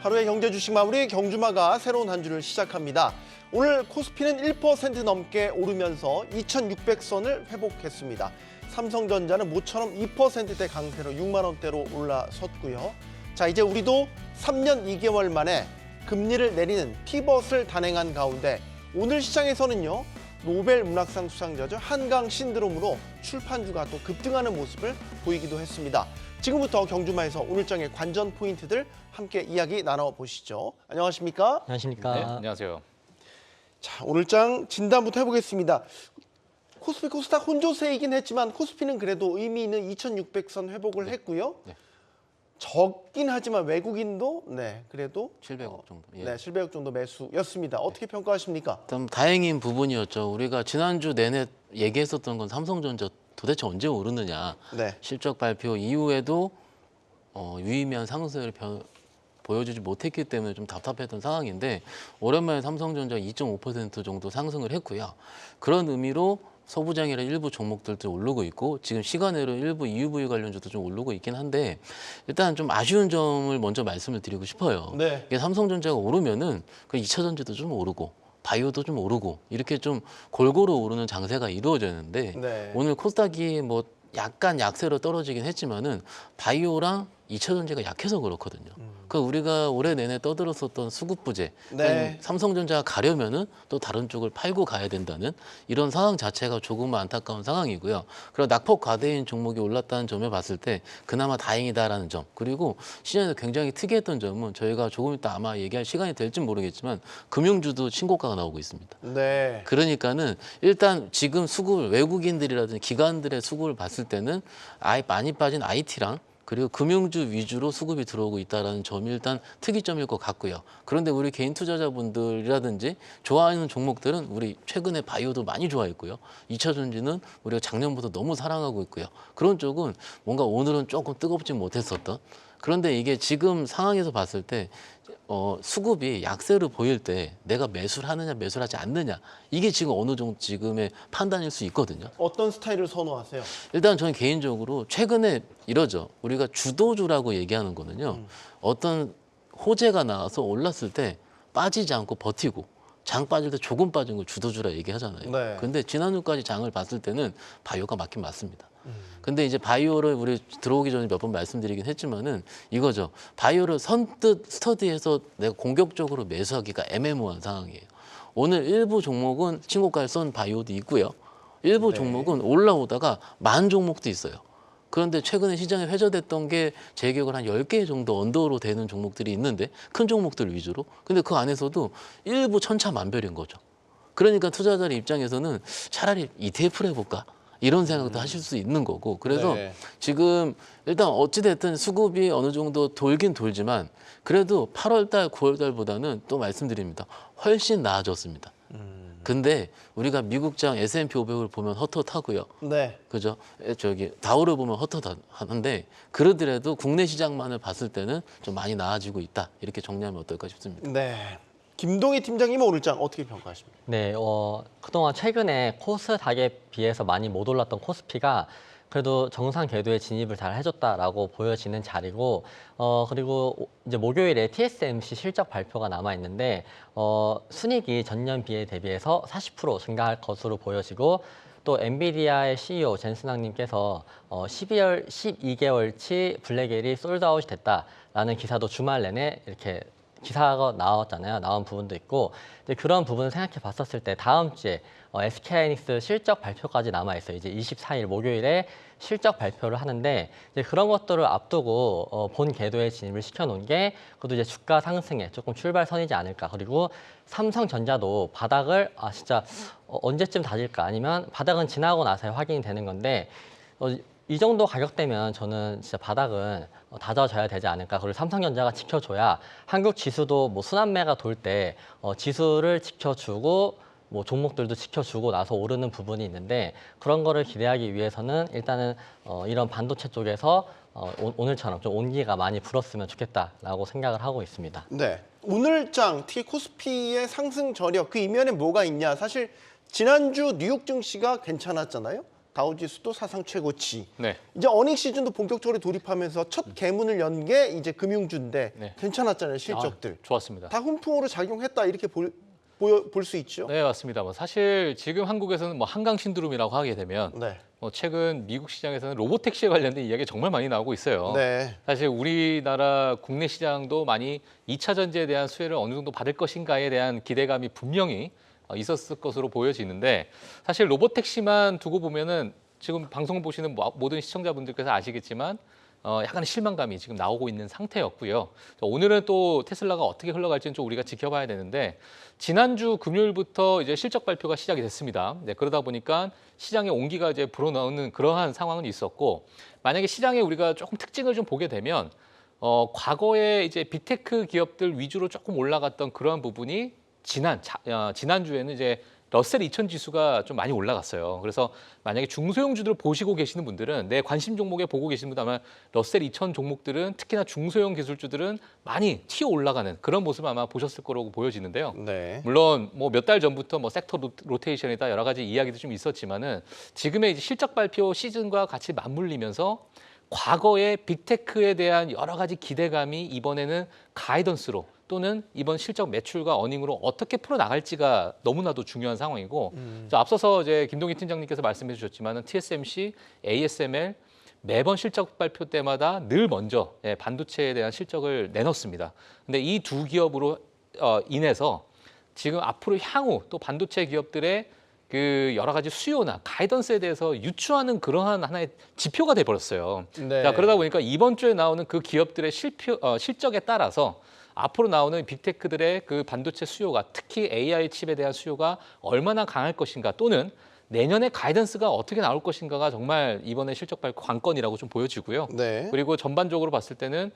하루의 경제 주식 마무리 경주마가 새로운 한 주를 시작합니다. 오늘 코스피는 1% 넘게 오르면서 2,600선을 회복했습니다. 삼성전자는 모처럼 2%대 강세로 6만 원대로 올라섰고요. 자, 이제 우리도 3년 2개월 만에 금리를 내리는 피벗을 단행한 가운데 오늘 시장에서는요. 노벨 문학상 수상자죠. 한강 신드롬으로 출판주가 또 급등하는 모습을 보이기도 했습니다. 지금부터 경주마에서 오늘장의 관전 포인트들 함께 이야기 나눠보시죠. 안녕하십니까? 안녕하십니까? 네, 안녕하세요. 자, 오늘장 진단부터 해보겠습니다. 코스피, 코스닥 혼조세이긴 했지만 코스피는 그래도 의미 있는 2,600선 회복을 했고요. 네. 적긴 하지만 외국인도 그래도 700억 정도. 예. 네, 700억 정도 매수였습니다. 어떻게 평가하십니까? 좀 다행인 부분이었죠. 우리가 지난주 내내 얘기했었던 건 삼성전자 도대체 언제 오르느냐. 네. 실적 발표 이후에도 유의미한 상승을 보여주지 못했기 때문에 좀 답답했던 상황인데 오랜만에 삼성전자 2.5% 정도 상승을 했고요. 그런 의미로 소부장이라 일부 종목들도 오르고 있고 지금 시간으로 일부 EUV 관련주도 좀 오르고 있긴 한데 일단 좀 아쉬운 점을 먼저 말씀을 드리고 싶어요. 네. 이게 삼성전자가 오르면은 그 2차 전지도 좀 오르고 바이오도 좀 오르고 이렇게 좀 골고루 오르는 장세가 이루어졌는데 네. 오늘 코스닥이 뭐 약간 약세로 떨어지긴 했지만은 바이오랑 2차 전지가 약해서 그렇거든요. 그 우리가 올해 내내 떠들었었던 수급 부재, 네. 삼성전자가 가려면은 또 다른 쪽을 팔고 가야 된다는 이런 상황 자체가 조금은 안타까운 상황이고요. 그리고 낙폭 과대인 종목이 올랐다는 점에 봤을 때 그나마 다행이다라는 점. 그리고 시장에서 굉장히 특이했던 점은 저희가 조금 이따 아마 얘기할 시간이 될지 모르겠지만 금융주도 신고가가 나오고 있습니다. 네. 그러니까는 일단 지금 수급을 외국인들이라든지 기관들의 수급을 봤을 때는 많이 빠진 IT랑 그리고 금융주 위주로 수급이 들어오고 있다는 점이 일단 특이점일 것 같고요. 그런데 우리 개인 투자자분들이라든지 좋아하는 종목들은 우리 최근에 바이오도 많이 좋아했고요. 2차 전지는 우리가 작년부터 너무 사랑하고 있고요. 그런 쪽은 뭔가 오늘은 조금 뜨겁지 못했었던 그런데 이게 지금 상황에서 봤을 때 수급이 약세로 보일 때 내가 매수를 하느냐 매수를 하지 않느냐 이게 지금 어느 정도 지금의 판단일 수 있거든요. 어떤 스타일을 선호하세요? 일단 저는 개인적으로 최근에 이러죠. 우리가 주도주라고 얘기하는 거는요. 어떤 호재가 나와서 올랐을 때 빠지지 않고 버티고 장 빠질 때 조금 빠진 걸 주도주라 얘기하잖아요. 네. 근데 지난주까지 장을 봤을 때는 바이오가 맞긴 맞습니다. 근데 이제 바이오를 우리 들어오기 전에 몇 번 말씀드리긴 했지만은 이거죠. 바이오를 선뜻 스터디해서 내가 공격적으로 매수하기가 애매모호한 상황이에요. 오늘 일부 종목은 신고가를 쏜 바이오도 있고요. 일부 네. 종목은 올라오다가 만 종목도 있어요. 그런데 최근에 시장에 회자됐던 게 제 기억으로 한 10개 정도 언더로 되는 종목들이 있는데 큰 종목들 위주로. 근데 그 안에서도 일부 천차만별인 거죠. 그러니까 투자자들 입장에서는 차라리 ETF를 해볼까? 이런 생각도 하실 수 있는 거고. 그래서 네. 지금 일단 어찌됐든 수급이 어느 정도 돌긴 돌지만 그래도 8월 달, 9월 달보다는 또 말씀드립니다. 훨씬 나아졌습니다. 근데 우리가 미국장 S&P 500을 보면 헛헛하고요. 네. 그죠? 저기 다우를 보면 헛헛하는데 그러더라도 국내 시장만을 봤을 때는 좀 많이 나아지고 있다. 이렇게 정리하면 어떨까 싶습니다. 네. 김동희 팀장님은 오늘장 어떻게 평가하십니까? 네, 그동안 최근에 코스닥에 비해서 많이 못 올랐던 코스피가 그래도 정상 궤도에 진입을 잘 해줬다라고 보여지는 자리고, 그리고 이제 목요일에 TSMC 실적 발표가 남아 있는데, 순이익이 전년 비에 대비해서 40% 증가할 것으로 보여지고, 또 엔비디아의 CEO 젠슨왕님께서 12개월치 블랙엘이 솔드아웃이 됐다라는 기사도 주말 내내 이렇게 기사가 나왔잖아요. 나온 부분도 있고 이제 그런 부분을 생각해 봤었을 때 다음 주에 SK하이닉스 실적 발표까지 남아 있어요. 이제 24일 목요일에 실적 발표를 하는데 이제 그런 것들을 앞두고 본 궤도에 진입을 시켜놓은 게 그것도 이제 주가 상승에 조금 출발선이지 않을까. 그리고 삼성전자도 바닥을 진짜 언제쯤 다질까 아니면 바닥은 지나고 나서야 확인이 되는 건데 이 정도 가격대면 저는 진짜 바닥은 다져져야 되지 않을까. 그리고 삼성전자가 지켜줘야 한국 지수도 뭐 순환매가 돌 때 지수를 지켜주고 뭐 종목들도 지켜주고 나서 오르는 부분이 있는데 그런 거를 기대하기 위해서는 일단은 이런 반도체 쪽에서 오늘처럼 좀 온기가 많이 불었으면 좋겠다라고 생각을 하고 있습니다. 네. 오늘장 특히 코스피의 상승 저력 그 이면에 뭐가 있냐? 사실 지난주 뉴욕 증시가 괜찮았잖아요. 다우지수도 사상 최고치. 네. 이제 어닝 시즌도 본격적으로 돌입하면서 첫 개문을 연 게 이제 금융주인데 네. 괜찮았잖아요, 실적들. 좋았습니다. 다 훈풍으로 작용했다 이렇게 볼 수 있죠. 네, 맞습니다. 뭐 사실 지금 한국에서는 뭐 한강 신드롬이라고 하게 되면 네. 뭐 최근 미국 시장에서는 로보택시에 관련된 이야기가 정말 많이 나오고 있어요. 네. 사실 우리나라 국내 시장도 많이 2차 전지에 대한 수혜를 어느 정도 받을 것인가에 대한 기대감이 분명히 있었을 것으로 보여지는데 사실 로보택시만 두고 보면은 지금 방송 보시는 모든 시청자분들께서 아시겠지만 약간의 실망감이 지금 나오고 있는 상태였고요. 오늘은 또 테슬라가 어떻게 흘러갈지는 좀 우리가 지켜봐야 되는데 지난주 금요일부터 이제 실적 발표가 시작이 됐습니다. 네, 그러다 보니까 시장의 온기가 이제 불어넣는 그러한 상황은 있었고 만약에 시장에 우리가 조금 특징을 좀 보게 되면 과거에 이제 빅테크 기업들 위주로 조금 올라갔던 그러한 부분이 지난주에는 이제 러셀 2000 지수가 좀 많이 올라갔어요. 그래서 만약에 중소형주들을 보시고 계시는 분들은 내 관심 종목에 보고 계시는 분들 아마 러셀 2000 종목들은 특히나 중소형 기술주들은 많이 튀어 올라가는 그런 모습을 아마 보셨을 거라고 보여지는데요. 네. 물론 뭐 몇 달 전부터 뭐 섹터 로테이션이다 여러 가지 이야기도 좀 있었지만은 지금의 이제 실적 발표 시즌과 같이 맞물리면서 과거의 빅테크에 대한 여러 가지 기대감이 이번에는 가이던스로 또는 이번 실적 매출과 어닝으로 어떻게 풀어나갈지가 너무나도 중요한 상황이고 앞서서 이제 김동희 팀장님께서 말씀해 주셨지만은 TSMC, ASML 매번 실적 발표 때마다 늘 먼저 반도체에 대한 실적을 내놓습니다. 근데 이 두 기업으로 인해서 지금 앞으로 향후 또 반도체 기업들의 그 여러 가지 수요나 가이던스에 대해서 유추하는 그러한 하나의 지표가 돼버렸어요. 네. 자, 그러다 보니까 이번 주에 나오는 그 기업들의 실적에 따라서 앞으로 나오는 빅테크들의 그 반도체 수요가 특히 AI 칩에 대한 수요가 얼마나 강할 것인가 또는 내년에 가이던스가 어떻게 나올 것인가가 정말 이번에 실적 발표 관건이라고 좀 보여지고요. 네. 그리고 전반적으로 봤을 때는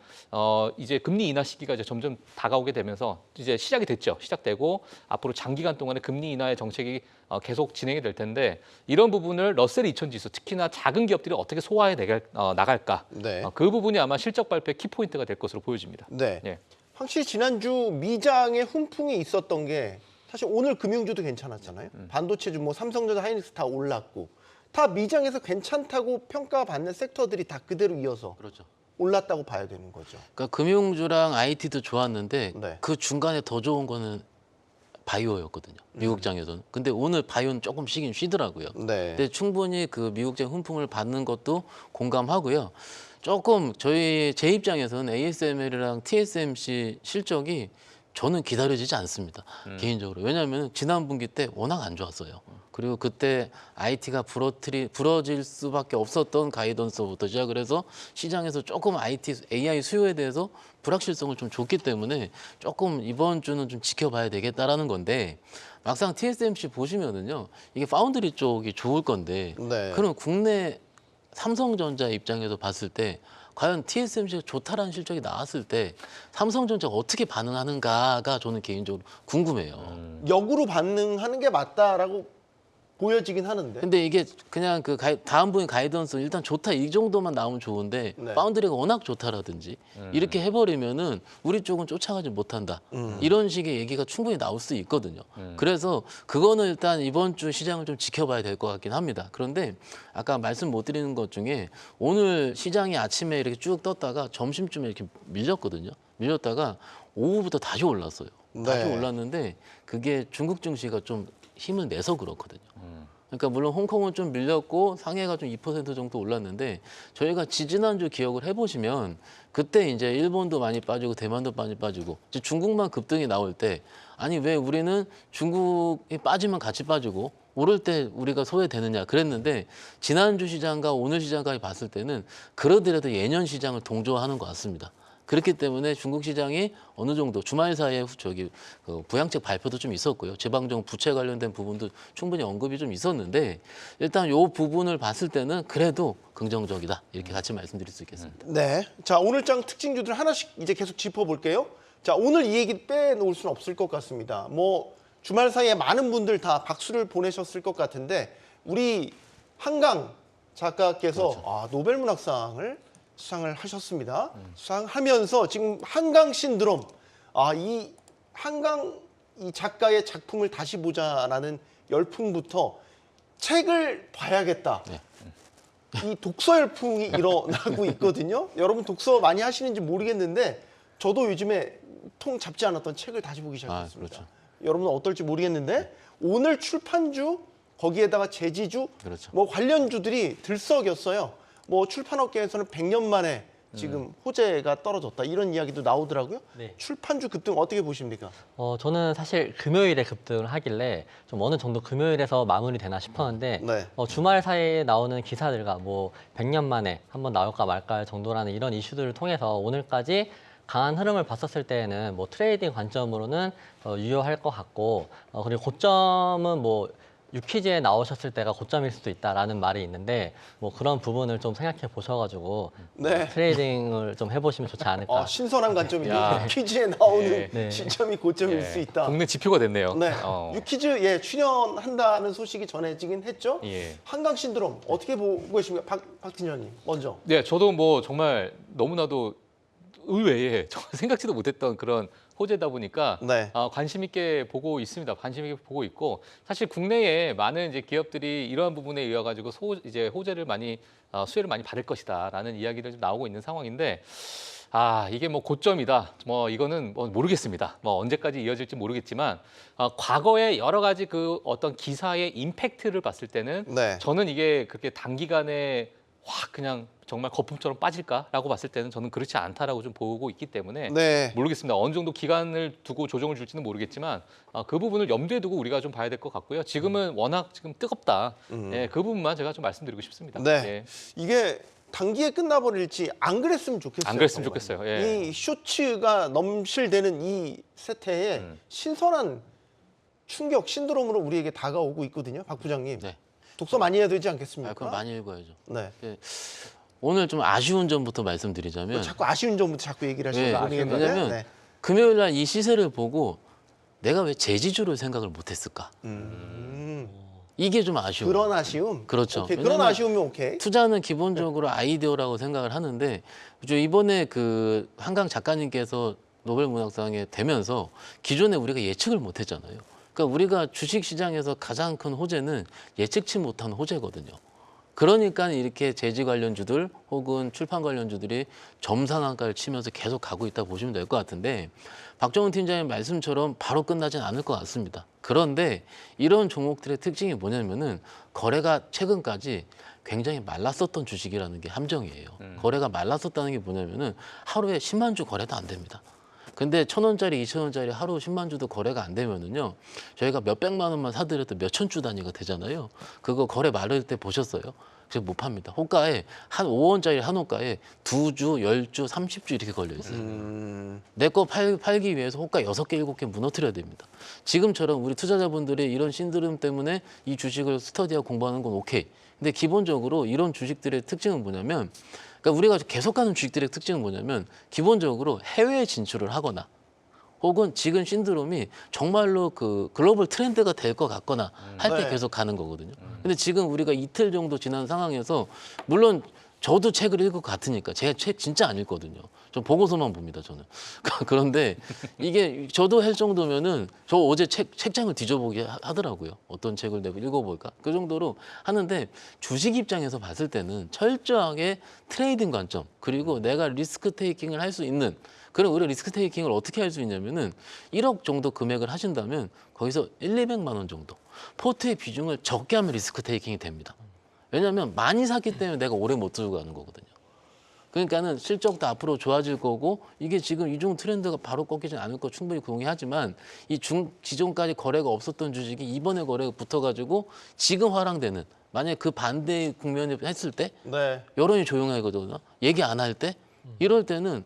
이제 금리 인하 시기가 이제 점점 다가오게 되면서 이제 시작이 됐죠. 시작되고 앞으로 장기간 동안의 금리 인하의 정책이 계속 진행이 될 텐데 이런 부분을 러셀 2000 지수 특히나 작은 기업들이 어떻게 소화해 나갈까 네. 그 부분이 아마 실적 발표의 키포인트가 될 것으로 보여집니다. 네. 예. 확실히 지난주 미장에 훈풍이 있었던 게 사실 오늘 금융주도 괜찮았잖아요. 반도체주 뭐 삼성전자, 하이닉스 다 올랐고 다 미장에서 괜찮다고 평가받는 섹터들이 다 그대로 이어서 그렇죠. 올랐다고 봐야 되는 거죠. 그러니까 금융주랑 IT도 좋았는데 네. 그 중간에 더 좋은 거는 바이오였거든요. 미국장에서는. 근데 오늘 바이오는 조금 쉬더라고요. 네. 근데 충분히 그 미국장 훈풍을 받는 것도 공감하고요. 조금 제 입장에서는 ASML이랑 TSMC 실적이 저는 기다려지지 않습니다. 개인적으로. 왜냐하면 지난 분기 때 워낙 안 좋았어요. 그리고 그때 IT가 부러질 수밖에 없었던 가이던스부터 시작을 해서 시장에서 조금 AI 수요에 대해서 불확실성을 좀 줬기 때문에 조금 이번 주는 좀 지켜봐야 되겠다라는 건데 막상 TSMC 보시면은요. 이게 파운드리 쪽이 좋을 건데 네. 그럼 국내 삼성전자 입장에서 봤을 때 과연 TSMC가 좋다라는 실적이 나왔을 때 삼성전자가 어떻게 반응하는가가 저는 개인적으로 궁금해요. 역으로 반응하는 게 맞다라고 보여지긴 하는데. 근데 이게 그냥 그 다음 분의 가이던스 일단 좋다 이 정도만 나오면 좋은데 네. 파운드리가 워낙 좋다라든지 이렇게 해버리면은 우리 쪽은 쫓아가지 못한다 이런 식의 얘기가 충분히 나올 수 있거든요. 그래서 그거는 일단 이번 주 시장을 좀 지켜봐야 될 것 같긴 합니다. 그런데 아까 말씀 못 드리는 것 중에 오늘 시장이 아침에 이렇게 쭉 떴다가 점심쯤에 이렇게 밀렸거든요. 밀렸다가 오후부터 다시 올랐어요. 다시 네. 올랐는데 그게 중국 증시가 좀 힘을 내서 그렇거든요. 그러니까 물론 홍콩은 좀 밀렸고 상해가 좀 2% 정도 올랐는데 저희가 지지난주 기억을 해보시면 그때 이제 일본도 많이 빠지고 대만도 많이 빠지고 이제 중국만 급등이 나올 때 아니 왜 우리는 중국이 빠지면 같이 빠지고 오를 때 우리가 소외되느냐 그랬는데 지난주 시장과 오늘 시장까지 봤을 때는 그러더라도 예년 시장을 동조하는 것 같습니다. 그렇기 때문에 중국 시장이 어느 정도 주말 사이에 부양책 발표도 좀 있었고요. 재방정 부채 관련된 부분도 충분히 언급이 좀 있었는데 일단 이 부분을 봤을 때는 그래도 긍정적이다. 이렇게 같이 말씀드릴 수 있겠습니다. 네. 자, 오늘 장 특징주들 하나씩 이제 계속 짚어볼게요. 자, 오늘 이 얘기 빼놓을 수는 없을 것 같습니다. 뭐 주말 사이에 많은 분들 다 박수를 보내셨을 것 같은데 우리 한강 작가께서 그렇죠. 노벨문학상을 수상을 하셨습니다. 수상하면서 지금 한강 신드롬, 이 한강 이 작가의 작품을 다시 보자라는 열풍부터 책을 봐야겠다. 네. 이 독서 열풍이 일어나고 있거든요. 여러분 독서 많이 하시는지 모르겠는데 저도 요즘에 통 잡지 않았던 책을 다시 보기 시작했습니다. 그렇죠. 여러분은 어떨지 모르겠는데 오늘 출판주 거기에다가 제지주 그렇죠. 뭐 관련주들이 들썩였어요. 뭐 출판업계에서는 100년 만에 지금 호재가 떨어졌다 이런 이야기도 나오더라고요. 네. 출판주 급등 어떻게 보십니까? 저는 사실 금요일에 급등을 하길래 좀 어느 정도 금요일에서 마무리되나 싶었는데 네. 주말 사이에 나오는 기사들과 뭐 100년 만에 한번 나올까 말까 정도라는 이런 이슈들을 통해서 오늘까지 강한 흐름을 봤었을 때에는 뭐 트레이딩 관점으로는 유효할 것 같고 그리고 고점은 뭐 유퀴즈에 나오셨을 때가 고점일 수도 있다라는 말이 있는데 뭐 그런 부분을 좀 생각해 보셔가지고 네. 트레이딩을 좀 해보시면 좋지 않을까. 신선한 관점인데 야. 유퀴즈에 나오는 네. 시점이 고점일 예, 수 있다. 동네 지표가 됐네요. 네. 어. 유퀴즈 출연한다는 소식이 전해지긴 했죠. 예. 한강 신드롬 어떻게 보고 계십니까? 박 팀장님 먼저. 네, 저도 뭐 정말 너무나도 의외에 정말 생각지도 못했던 그런 호재다 보니까 네. 관심 있게 보고 있습니다. 관심 있게 보고 있고 사실 국내에 많은 이제 기업들이 이러한 부분에 의해 가지고 이제 호재를 많이 수혜를 많이 받을 것이다라는 이야기들 좀 나오고 있는 상황인데 이게 뭐 고점이다. 뭐 이거는 뭐 모르겠습니다. 뭐 언제까지 이어질지 모르겠지만 과거에 여러 가지 그 어떤 기사의 임팩트를 봤을 때는 네. 저는 이게 그렇게 단기간에 확 그냥 정말 거품처럼 빠질까라고 봤을 때는 저는 그렇지 않다라고 좀 보고 있기 때문에 네. 모르겠습니다. 어느 정도 기간을 두고 조정을 줄지는 모르겠지만 그 부분을 염두에 두고 우리가 좀 봐야 될 것 같고요. 지금은 워낙 지금 뜨겁다. 예, 그 부분만 제가 좀 말씀드리고 싶습니다. 네. 예. 이게 단기에 끝나버릴지 안 그랬으면 좋겠어요. 안 그랬으면 정말. 좋겠어요. 예. 이 쇼츠가 넘실대는 이 세태에 신선한 충격, 신드롬으로 우리에게 다가오고 있거든요. 박 부장님. 네. 독서 많이 해야 되지 않겠습니까? 그럼 많이 읽어야죠. 네. 오늘 좀 아쉬운 점부터 말씀드리자면 자꾸 아쉬운 점부터 자꾸 얘기를 하시는 네, 거 모르겠는데. 왜냐면 네. 금요일 날 이 시세를 보고 내가 왜 제지주를 생각을 못했을까? 이게 좀 아쉬워요. 그런 아쉬움. 그렇죠. 오케이. 그런 왜냐면 아쉬움이 오케이. 투자는 기본적으로 아이디어라고 생각을 하는데 이번에 그 한강 작가님께서 노벨 문학상에 되면서 기존에 우리가 예측을 못했잖아요. 그러니까 우리가 주식 시장에서 가장 큰 호재는 예측치 못한 호재거든요. 그러니까 이렇게 제지 관련주들 혹은 출판 관련주들이 점상한가를 치면서 계속 가고 있다 보시면 될 것 같은데 박정훈 팀장의 말씀처럼 바로 끝나진 않을 것 같습니다. 그런데 이런 종목들의 특징이 뭐냐면은 거래가 최근까지 굉장히 말랐었던 주식이라는 게 함정이에요. 거래가 말랐었다는 게 뭐냐면은 하루에 10만 주 거래도 안 됩니다. 근데 1,000원짜리, 2,000원짜리 하루 10만 주도 거래가 안 되면은요, 저희가 몇백만 원만 사드려도 몇천 주 단위가 되잖아요. 그거 거래 마를 때 보셨어요? 그래서 못 팝니다. 호가에 한 5원짜리 한 호가에 2주, 10주, 30주 이렇게 걸려 있어요. 내 거 팔기 위해서 호가 6개, 7개 무너뜨려야 됩니다. 지금처럼 우리 투자자분들이 이런 신드롬 때문에 이 주식을 스터디하고 공부하는 건 오케이. 근데 기본적으로 이런 주식들의 특징은 뭐냐면 그러니까 우리가 계속 가는 주식들의 특징은 뭐냐면 기본적으로 해외에 진출을 하거나 혹은 지금 신드롬이 정말로 그 글로벌 트렌드가 될 것 같거나 할 때 네. 계속 가는 거거든요. 근데 지금 우리가 이틀 정도 지난 상황에서 물론 저도 책을 읽을 것 같으니까 제가 책 진짜 안 읽거든요. 좀 보고서만 봅니다, 저는. 그런데 이게 저도 할 정도면은 저 어제 책장을 뒤져보게 하더라고요. 어떤 책을 내가 읽어볼까? 그 정도로 하는데 주식 입장에서 봤을 때는 철저하게 트레이딩 관점 그리고 내가 리스크 테이킹을 할 수 있는 그럼 우리가 리스크 테이킹을 어떻게 할 수 있냐면은 1억 정도 금액을 하신다면 거기서 200만 원 정도 포트의 비중을 적게 하면 리스크 테이킹이 됩니다. 왜냐하면 많이 샀기 때문에 내가 오래 못 들고 가는 거거든요. 그러니까는 실적도 앞으로 좋아질 거고 이게 지금 이중 트렌드가 바로 꺾이진 않을 거 충분히 동의하지만 이 기존까지 거래가 없었던 주식이 이번에 거래가 붙어가지고 지금 화랑되는 만약에 그 반대의 국면을 했을 때 네. 여론이 조용하거든요. 얘기 안 할 때 이럴 때는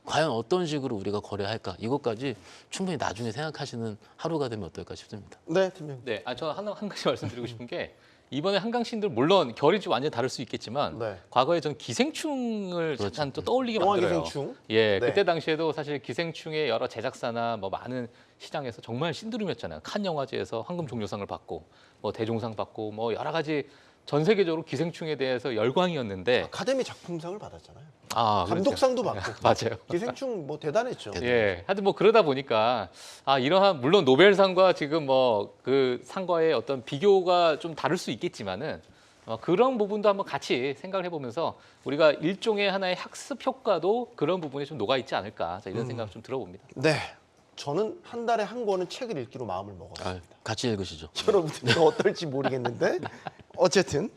과연 어떤 식으로 우리가 거래할까 이것까지 충분히 나중에 생각하시는 하루가 되면 어떨까 싶습니다. 네, 팀장님. 네, 저는 한 가지 말씀드리고 싶은 게 이번에 한강신들 물론 결이 좀 완전히 다를 수 있겠지만 네. 과거에 전 기생충을 잠깐 또 떠올리게 영화 만들어요. 기생충. 예, 네. 그때 당시에도 사실 기생충의 여러 제작사나 뭐 많은 시장에서 정말 신드롬이었잖아요. 칸 영화제에서 황금 종려상을 받고 뭐 대종상 받고 뭐 여러 가지 전 세계적으로 기생충에 대해서 열광이었는데 아카데미 작품상을 받았잖아요. 그렇죠. 감독상도 받고. 맞아요. 기생충 뭐 대단했죠. 예, 하여튼 뭐 그러다 보니까 이러한 물론 노벨상과 지금 뭐 그 상과의 어떤 비교가 좀 다를 수 있겠지만은 그런 부분도 한번 같이 생각을 해보면서 우리가 일종의 하나의 학습 효과도 그런 부분에 좀 녹아 있지 않을까 이런 생각을 좀 들어봅니다. 네. 저는 한 달에 한 권은 책을 읽기로 마음을 먹었어요. 같이 읽으시죠. 여러분들은 어떨지 모르겠는데 어쨌든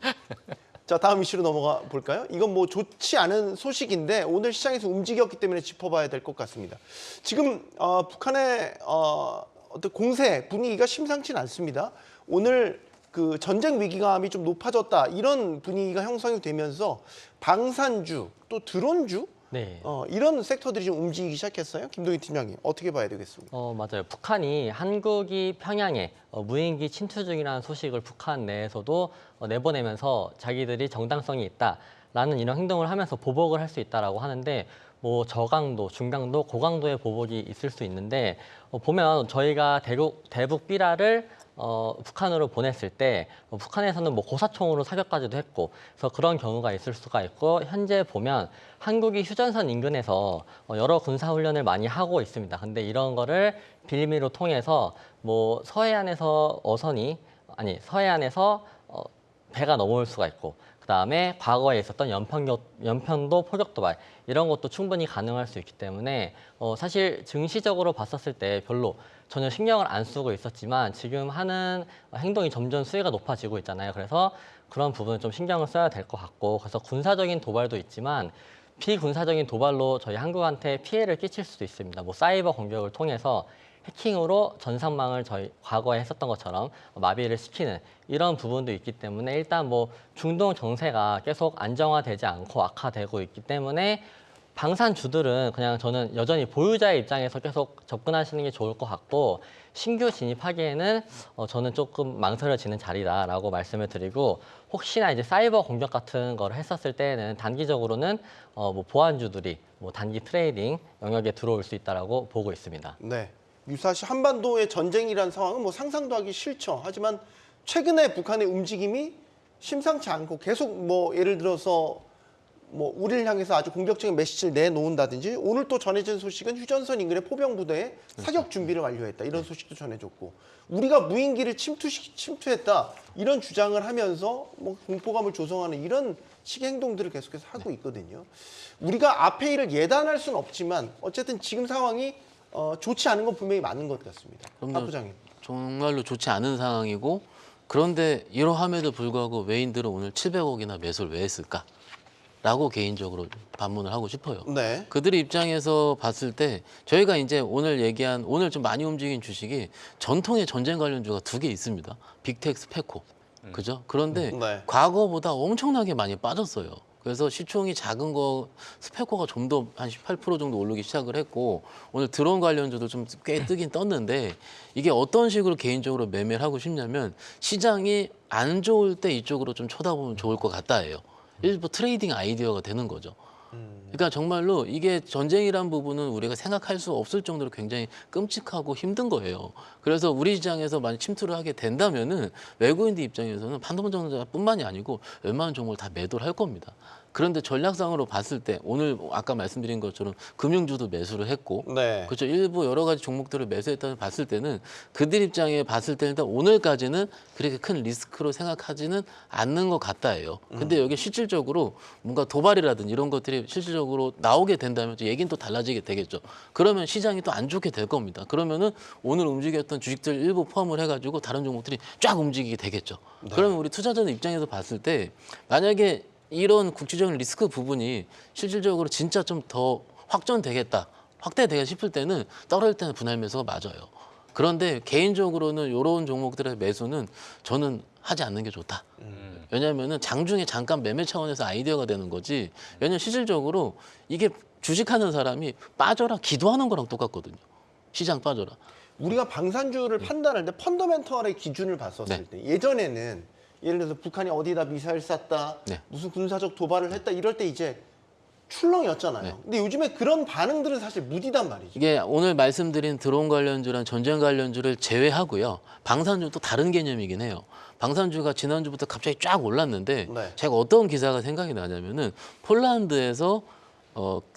자 다음 이슈로 넘어가 볼까요? 이건 뭐 좋지 않은 소식인데 오늘 시장에서 움직였기 때문에 짚어봐야 될 것 같습니다. 지금 북한의 어떤 공세 분위기가 심상치는 않습니다. 오늘 그 전쟁 위기감이 좀 높아졌다 이런 분위기가 형성이 되면서 방산주 또 드론주 네. 이런 섹터들이 좀 움직이기 시작했어요. 김동희 팀장님 어떻게 봐야 되겠습니까? 맞아요. 북한이 한국이 평양에 무인기 침투 중이라는 소식을 북한 내에서도 내보내면서 자기들이 정당성이 있다라는 이런 행동을 하면서 보복을 할 수 있다라고 하는데 뭐 저강도, 중강도, 고강도의 보복이 있을 수 있는데 보면 저희가 대북 삐라를 북한으로 보냈을 때 북한에서는 뭐 고사총으로 사격까지도 했고 그래서 그런 경우가 있을 수가 있고 현재 보면 한국이 휴전선 인근에서 여러 군사 훈련을 많이 하고 있습니다. 근데 이런 거를 빌미로 통해서 뭐 서해안에서 배가 넘어올 수가 있고 그다음에 과거에 있었던 연평도 포격 도발 이런 것도 충분히 가능할 수 있기 때문에 사실 증시적으로 봤었을 때 별로 전혀 신경을 안 쓰고 있었지만 지금 하는 행동이 점점 수위가 높아지고 있잖아요. 그래서 그런 부분은 좀 신경을 써야 될 것 같고 그래서 군사적인 도발도 있지만 비군사적인 도발로 저희 한국한테 피해를 끼칠 수도 있습니다. 뭐 사이버 공격을 통해서 해킹으로 전산망을 저희 과거에 했었던 것처럼 마비를 시키는 이런 부분도 있기 때문에 일단 뭐 중동 정세가 계속 안정화되지 않고 악화되고 있기 때문에 방산주들은 그냥 저는 여전히 보유자의 입장에서 계속 접근하시는 게 좋을 것 같고 신규 진입하기에는 저는 조금 망설여지는 자리다라고 말씀을 드리고 혹시나 이제 사이버 공격 같은 걸 했었을 때에는 단기적으로는 뭐 보안주들이 뭐 단기 트레이딩 영역에 들어올 수 있다라고 보고 있습니다. 네. 유사시 한반도의 전쟁이라는 상황은 뭐 상상도 하기 싫죠. 하지만 최근에 북한의 움직임이 심상치 않고 계속 뭐 예를 들어서 뭐 우리를 향해서 아주 공격적인 메시지를 내놓는다든지 오늘 또 전해진 소식은 휴전선 인근의 포병 부대에 사격 준비를 완료했다 이런 소식도 전해졌고 우리가 무인기를 침투했다 이런 주장을 하면서 뭐 공포감을 조성하는 이런 식의 행동들을 계속해서 하고 있거든요. 우리가 앞에 일을 예단할 수는 없지만 어쨌든 지금 상황이 좋지 않은 건 분명히 맞는 것 같습니다. 박 부장님. 정말로 좋지 않은 상황이고 그런데 이러함에도 불구하고 외인들은 오늘 700억이나 매수를 왜 했을까? 라고 개인적으로 반문을 하고 싶어요. 네. 그들의 입장에서 봤을 때 저희가 이제 오늘 좀 많이 움직인 주식이 전통의 전쟁 관련주가 2개 있습니다. 빅텍스, 페코. 그죠? 그런데 네. 과거보다 엄청나게 많이 빠졌어요. 그래서 시총이 작은 거 스페코가 좀 더 한 18% 정도 오르기 시작을 했고 오늘 드론 관련주도 좀 꽤 뜨긴 떴는데 이게 어떤 식으로 개인적으로 매매를 하고 싶냐면 시장이 안 좋을 때 이쪽으로 좀 쳐다보면 좋을 것 같다예요. 일부 트레이딩 아이디어가 되는 거죠. 그러니까 정말로 이게 전쟁이란 부분은 우리가 생각할 수 없을 정도로 굉장히 끔찍하고 힘든 거예요. 그래서 우리 시장에서 만약 침투를 하게 된다면은 외국인들 입장에서는 반도전자뿐만이 아니고 웬만한 종목을 다 매도를 할 겁니다. 그런데 전략상으로 봤을 때 오늘 아까 말씀드린 것처럼 금융주도 매수를 했고 네. 그렇죠. 일부 여러 가지 종목들을 매수했다는 봤을 때는 그들 입장에 봤을 때는 일단 오늘까지는 그렇게 큰 리스크로 생각하지는 않는 것 같다예요. 근데 여기 실질적으로 뭔가 도발이라든지 이런 것들이 실질적으로 나오게 된다면 얘기는 또 달라지게 되겠죠. 그러면 시장이 또 안 좋게 될 겁니다. 그러면은 오늘 움직였던 주식들 일부 포함을 해가지고 다른 종목들이 쫙 움직이게 되겠죠. 그러면 우리 투자자들 입장에서 봤을 때 만약에 이런 국제적인 리스크 부분이 실질적으로 진짜 좀 더 확전되겠다, 확대되겠다 싶을 때는 떨어질 때는 분할 매수가 맞아요. 그런데 개인적으로는 이런 종목들의 매수는 저는 하지 않는 게 좋다. 왜냐하면은 장중에 잠깐 매매 차원에서 아이디어가 되는 거지. 왜냐하면 실질적으로 이게 주식하는 사람이 빠져라 기도하는 거랑 똑같거든요. 시장 빠져라. 우리가 방산주를 판단할 때 펀더멘털의 기준을 봤었을 때 예전에는 예를 들어서 북한이 어디다 미사일 쐈다, 네. 무슨 군사적 도발을 했다 이럴 때 이제 출렁이었잖아요. 네. 근데 요즘에 그런 반응들은 사실 무디단 말이죠. 이게 오늘 말씀드린 드론 관련주랑 전쟁 관련주를 제외하고요. 방산주는 또 다른 개념이긴 해요. 방산주가 지난주부터 갑자기 쫙 올랐는데 네. 제가 어떤 기사가 생각이 나냐면은 폴란드에서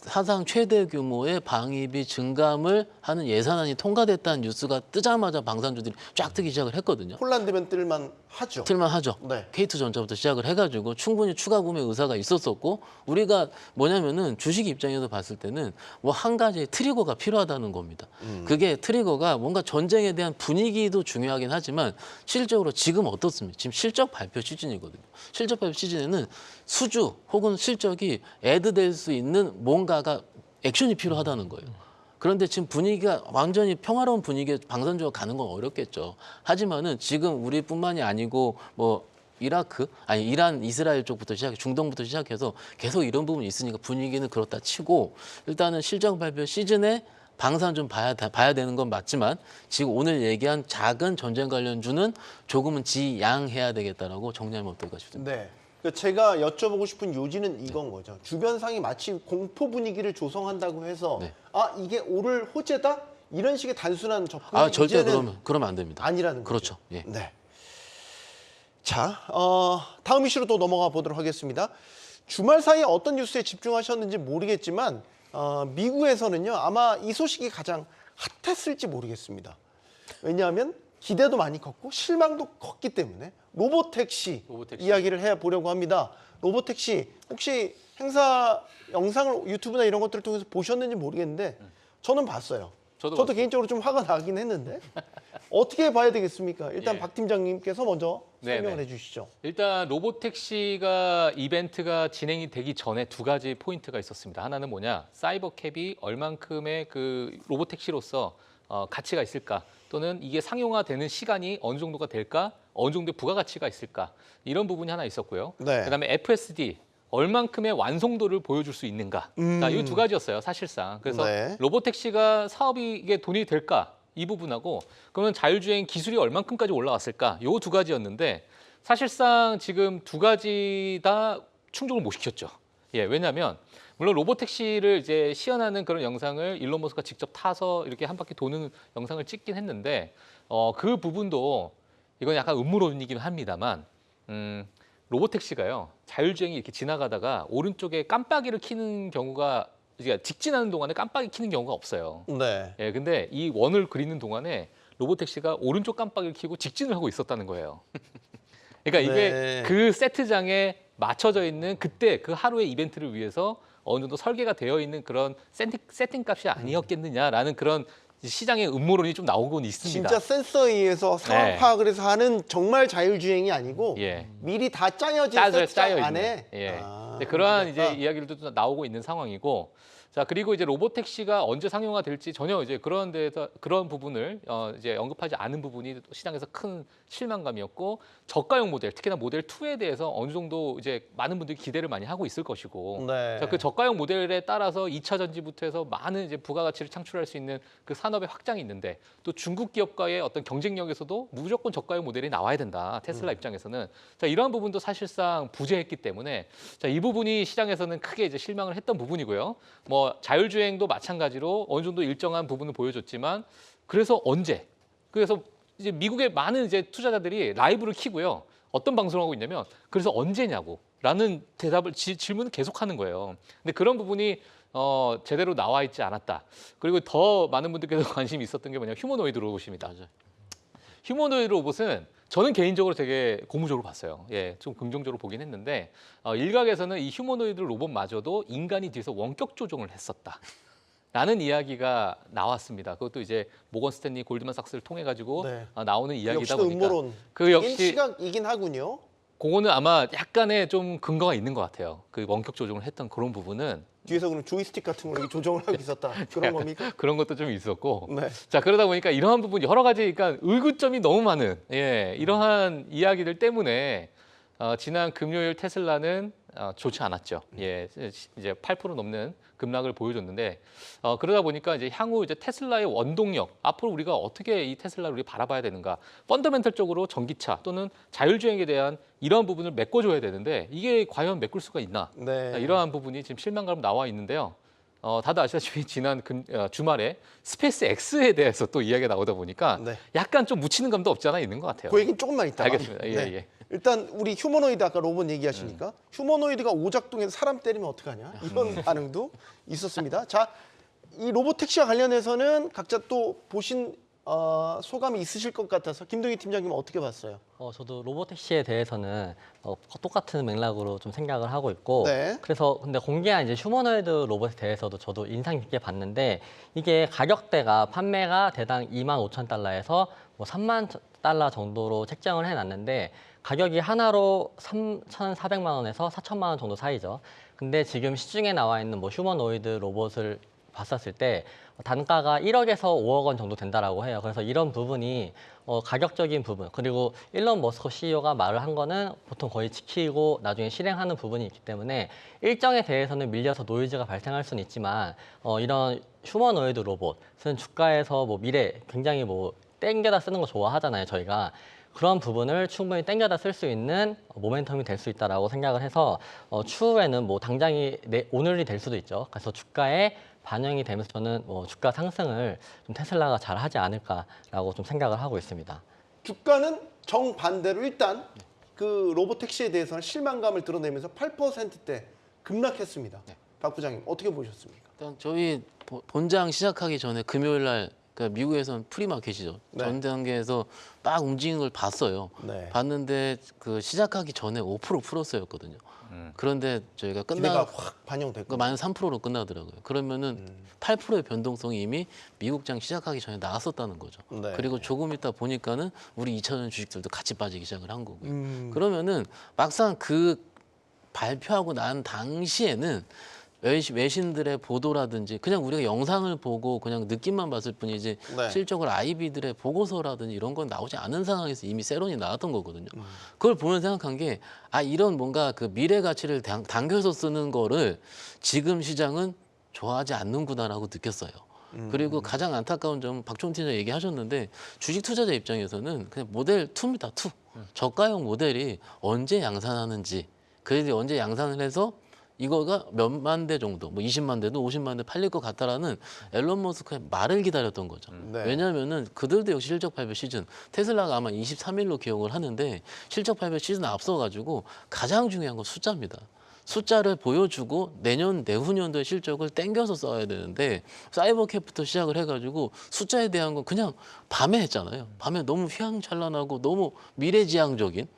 사상 최대 규모의 방위비 증감을 하는 예산안이 통과됐다는 뉴스가 뜨자마자 방산주들이 쫙 뜨기 시작을 했거든요. 폴란드면 뜰만 하죠. 틀만 하죠. 네. K2전자부터 시작을 해가지고 충분히 추가 구매 의사가 있었었고 우리가 뭐냐면은 주식 입장에서 봤을 때는 뭐 한 가지 트리거가 필요하다는 겁니다. 그게 트리거가 뭔가 전쟁에 대한 분위기도 중요하긴 하지만 실적으로 지금 어떻습니까? 지금 실적 발표 시즌이거든요. 실적 발표 시즌에는 수주 혹은 실적이 애드될 수 있는 뭔가가 액션이 필요하다는 거예요. 그런데 지금 분위기가 완전히 평화로운 분위기에 방산주가 가는 건 어렵겠죠. 하지만은 지금 우리뿐만이 아니고 뭐 이라크, 아니 이란, 이스라엘 쪽부터 시작해 중동부터 시작해서 계속 이런 부분이 있으니까 분위기는 그렇다 치고 일단은 실적 발표 시즌에 방산 좀 봐야 되는 건 맞지만 지금 오늘 얘기한 작은 전쟁 관련주는 조금은 지양해야 되겠다라고 정리하면 어떨까 싶습니다. 네. 그러니까 제가 여쭤보고 싶은 요지는 이건 거죠. 주변 상이 마치 공포 분위기를 조성한다고 해서 네. 아 이게 오를 호재다 이런 식의 단순한 접근이 절대 이제는 그러면 안 됩니다. 아니라는 거죠. 그렇죠. 예. 네. 자, 다음 이슈로 또 넘어가 보도록 하겠습니다. 주말 사이에 어떤 뉴스에 집중하셨는지 모르겠지만 미국에서는요 아마 이 소식이 가장 핫했을지 모르겠습니다. 왜냐하면 기대도 많이 컸고 실망도 컸기 때문에 로보택시 이야기를 해보려고 합니다. 로보택시 혹시 행사 영상을 유튜브나 이런 것들을 통해서 보셨는지 모르겠는데 저는 봤어요. 저도 개인적으로 좀 화가 나긴 했는데 어떻게 봐야 되겠습니까? 일단 예. 박 팀장님께서 먼저 설명을 네네. 해주시죠. 일단 로보택시가 이벤트가 진행이 되기 전에 두 가지 포인트가 있었습니다. 하나는 뭐냐, 사이버캡이 얼만큼의 그 로보택시로서 가치가 있을까, 또는 이게 상용화되는 시간이 어느 정도가 될까, 어느 정도의 부가가치가 있을까, 이런 부분이 하나 있었고요. 네. 그다음에 FSD 얼만큼의 완성도를 보여줄 수 있는가. 자, 이 두 가지였어요, 사실상. 그래서 네. 로보택시가 사업이 이게 돈이 될까, 이 부분하고 그러면 자율주행 기술이 얼만큼까지 올라왔을까, 요 두 가지였는데 사실상 지금 두 가지 다 충족을 못 시켰죠. 예, 왜냐하면 물론 로보택시를 이제 시연하는 그런 영상을 일론 머스크가 직접 타서 이렇게 한 바퀴 도는 영상을 찍긴 했는데 그 부분도 이건 약간 음모론이긴 합니다만 로보택시가요 자율주행이 이렇게 지나가다가 오른쪽에 깜빡이를 켜는 경우가, 그러니까 직진하는 동안에 깜빡이 켜는 경우가 없어요. 네. 예, 근데 이 원을 그리는 동안에 로보택시가 오른쪽 깜빡이를 켜고 직진을 하고 있었다는 거예요. 그러니까 이게 네. 그 세트장에 맞춰져 있는 그때 그 하루의 이벤트를 위해서 어느 정도 설계가 되어 있는 그런 세팅 값이 아니었겠느냐라는 그런 시장의 음모론이 좀 나오곤 있습니다. 진짜 센서에 의해서 상황 네. 파악을 해서 하는 정말 자율주행이 아니고 예. 미리 다 짜여진 짜여 세트장 있는. 안에 예. 아, 네, 그러한 그러니까. 이제 이야기들도 좀 나오고 있는 상황이고, 자 그리고 이제 로보택시가 언제 상용화 될지 전혀 이제 그런 데서 그런 부분을 이제 언급하지 않은 부분이 시장에서 큰 실망감이었고, 저가형 모델 특히나 모델 2에 대해서 어느 정도 이제 많은 분들이 기대를 많이 하고 있을 것이고, 네. 자, 그 저가형 모델에 따라서 2차 전지부터 해서 많은 이제 부가가치를 창출할 수 있는 그 산업의 확장이 있는데, 또 중국 기업과의 어떤 경쟁력에서도 무조건 저가형 모델이 나와야 된다. 테슬라 입장에서는. 자, 이러한 부분도 사실상 부재했기 때문에 자, 이 부분이 시장에서는 크게 이제 실망을 했던 부분이고요. 뭐 자율주행도 마찬가지로 어느 정도 일정한 부분을 보여줬지만, 그래서 언제? 그래서 이제 미국의 많은 이제 투자자들이 라이브를 키고요. 어떤 방송을 하고 있냐면 그래서 언제냐고 라는 대답을 질문을 계속하는 거예요. 근데 그런 부분이 제대로 나와 있지 않았다. 그리고 더 많은 분들께서 관심이 있었던 게 뭐냐면 휴머노이드 로봇입니다. 휴머노이드 로봇은 저는 개인적으로 되게 고무적으로 봤어요. 예, 좀 긍정적으로 보긴 했는데 일각에서는 이 휴머노이드 로봇마저도 인간이 뒤에서 원격 조종을 했었다. 라는 이야기가 나왔습니다. 그것도 이제 모건 스탠리 골드만삭스를 통해 가지고 네. 나오는 이야기다 역시도 보니까 음모론. 그 역시 시각이긴 하군요. 그거는 아마 약간의 좀 근거가 있는 것 같아요. 그 원격 조종을 했던 그런 부분은 뒤에서 그럼 조이스틱 같은 걸 이렇게 조정을 하고 있었다. 그런 겁니까? 그런 것도 좀 있었고, 네. 자 그러다 보니까 이러한 부분 여러 가지, 그러니까 의구점이 너무 많은 이러한 이야기들 때문에 지난 금요일 테슬라는 좋지 않았죠. 예, 이제 8% 넘는 급락을 보여줬는데 그러다 보니까 이제 향후 이제 테슬라의 원동력 앞으로 우리가 어떻게 이 테슬라를 우리 바라봐야 되는가? 펀더멘털적으로 전기차 또는 자율주행에 대한 이러한 부분을 메꿔줘야 되는데 이게 과연 메꿀 수가 있나? 네. 이러한 부분이 지금 실망감 나와 있는데요. 다들 아시다시피 지난 주말에 스페이스 X에 대해서 또 이야기가 나오다 보니까 네. 약간 좀 묻히는 감도 없지 않아 있는 것 같아요. 그 얘기는 조금만 이따가. 알겠습니다. 예, 네. 예. 일단 우리 휴머노이드 아까 로봇 얘기하시니까 휴머노이드가 오작동해서 사람 때리면 어떡하냐 이런 반응도 있었습니다. 자, 이 로봇 택시와 관련해서는 각자 또 보신 소감이 있으실 것 같아서 김동희 팀장님은 어떻게 봤어요? 저도 로보택시에 대해서는 똑같은 맥락으로 좀 생각을 하고 있고, 네. 그래서 근데 공개한 이제 휴머노이드 로봇에 대해서도 저도 인상 깊게 봤는데, 이게 가격대가 판매가 대당 25,000달러에서 뭐 3만 달러 정도로 책정을 해놨는데, 가격이 하나로 3,400만 원에서 4천만 원 정도 사이죠. 근데 지금 시중에 나와 있는 뭐 휴머노이드 로봇을 봤었을 때 단가가 1억에서 5억 원 정도 된다라고 해요. 그래서 이런 부분이 가격적인 부분, 그리고 일론 머스크 CEO가 말을 한 거는 보통 거의 지키고 나중에 실행하는 부분이 있기 때문에 일정에 대해서는 밀려서 노이즈가 발생할 수는 있지만 이런 휴머노이드 로봇은 주가에서 뭐 미래 굉장히 뭐 땡겨다 쓰는 거 좋아하잖아요, 저희가. 그런 부분을 충분히 땡겨다 쓸 수 있는 모멘텀이 될 수 있다라고 생각을 해서 추후에는 뭐 당장이 오늘이 될 수도 있죠. 그래서 주가에 반영이 되면서 저는 주가 상승을 좀 테슬라가 잘 하지 않을까라고 좀 생각을 하고 있습니다. 주가는 정반대로 일단 그 로봇 택시에 대해서는 실망감을 드러내면서 8%대 급락했습니다. 박 부장님 어떻게 보셨습니까? 일단 저희 본장 시작하기 전에 금요일 날 그러니까 미국에서는 프리마켓이죠. 네. 전 단계에서 막 움직이는 걸 봤어요. 네. 봤는데 그 시작하기 전에 5% 플러스였거든요. 그런데 저희가 기대가 확 반영됐고. 마이너스 3%로 끝나더라고요. 그러면은 8%의 변동성이 이미 미국장 시작하기 전에 나왔었다는 거죠. 네. 그리고 조금 있다 보니까는 우리 2차전 주식들도 같이 빠지기 시작을 한 거고요. 그러면은 막상 그 발표하고 난 당시에는 외신들의 보도라든지 그냥 우리가 영상을 보고 그냥 느낌만 봤을 뿐이지 네. 실적을 아이비들의 보고서라든지 이런 건 나오지 않은 상황에서 이미 세론이 나왔던 거거든요. 그걸 보면 생각한 게 이런 뭔가 그 미래 가치를 당겨서 쓰는 거를 지금 시장은 좋아하지 않는구나라고 느꼈어요. 그리고 가장 안타까운 점은 박종훈 팀장 얘기하셨는데 주식 투자자 입장에서는 그냥 모델 2입니다. 2. 저가형 모델이 언제 양산하는지 그래서 언제 양산을 해서 이거가 몇만 대 정도, 뭐 20만 대도 50만 대 팔릴 것 같다라는 앨런 머스크의 말을 기다렸던 거죠. 네. 왜냐하면은 그들도 역시 실적 발표 시즌, 테슬라가 아마 23일로 기억을 하는데 실적 발표 시즌 앞서가지고 가장 중요한 건 숫자입니다. 숫자를 보여주고 내년 내후년도의 실적을 땡겨서 써야 되는데 사이버캡부터 시작을 해가지고 숫자에 대한 건 그냥 밤에 했잖아요. 밤에 너무 휘황찬란하고 너무 미래지향적인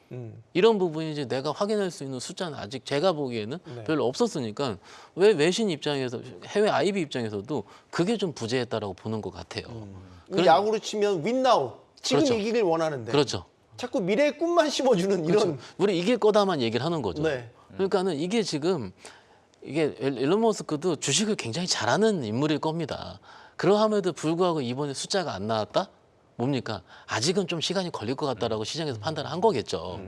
이런 부분이 이제 내가 확인할 수 있는 숫자는 아직 제가 보기에는 네. 별로 없었으니까 왜 외신 입장에서 해외 IB 입장에서도 그게 좀 부재했다라고 보는 것 같아요. 우리 야구로 치면 윈나우 지금 그렇죠. 이기길 원하는데 그렇죠. 자꾸 미래의 꿈만 심어주는 이런. 그렇죠. 우리 이길 거다만 얘기를 하는 거죠. 네. 그러니까는 이게 지금 이게 일론 머스크도 주식을 굉장히 잘하는 인물일 겁니다. 그러함에도 불구하고 이번에 숫자가 안 나왔다? 뭡니까? 아직은 좀 시간이 걸릴 것 같다라고 시장에서 판단을 한 거겠죠.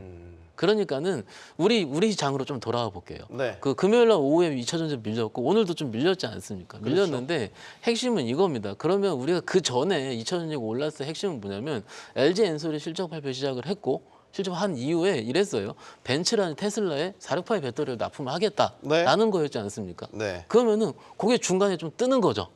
그러니까는 우리 장으로 좀 돌아와 볼게요. 네. 그 금요일 날 오후에 2차 전지 밀렸고 오늘도 좀 밀렸지 않습니까? 밀렸는데 핵심은 이겁니다. 그러면 우리가 그 전에 2차 전지가 올랐을 때 핵심은 뭐냐면 LG 엔솔이 실적 발표 시작을 했고 실적한 이후에 이랬어요. 벤츠라는 테슬라에 468 배터리를 납품을 하겠다라는 거였지 않습니까? 네. 그러면은 그게 중간에 좀 뜨는 거죠.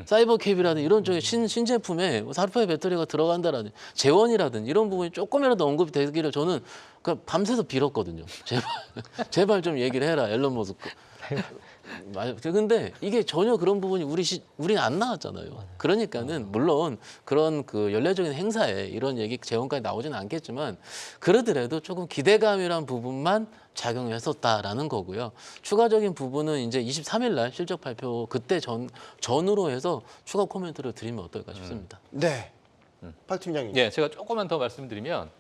사이버캡이라든 이런 쪽에 신제품에 468 배터리가 들어간다라든 재원이라든 이런 부분이 조금이라도 언급이 되기를 저는 밤새서 빌었거든요. 제발 좀 얘기를 해라 앨런 머스크. 근데 이게 전혀 그런 부분이 우리는 안 나왔잖아요. 그러니까는 물론 그런 그 연례적인 행사에 이런 얘기 재원까지 나오지는 않겠지만 그러더라도 조금 기대감이란 부분만 작용했었다라는 거고요. 추가적인 부분은 이제 23일 날 실적 발표 그때 전후로 해서 추가 코멘트를 드리면 어떨까 싶습니다. 네. 박 팀장님. 예, 제가 조금만 더 말씀드리면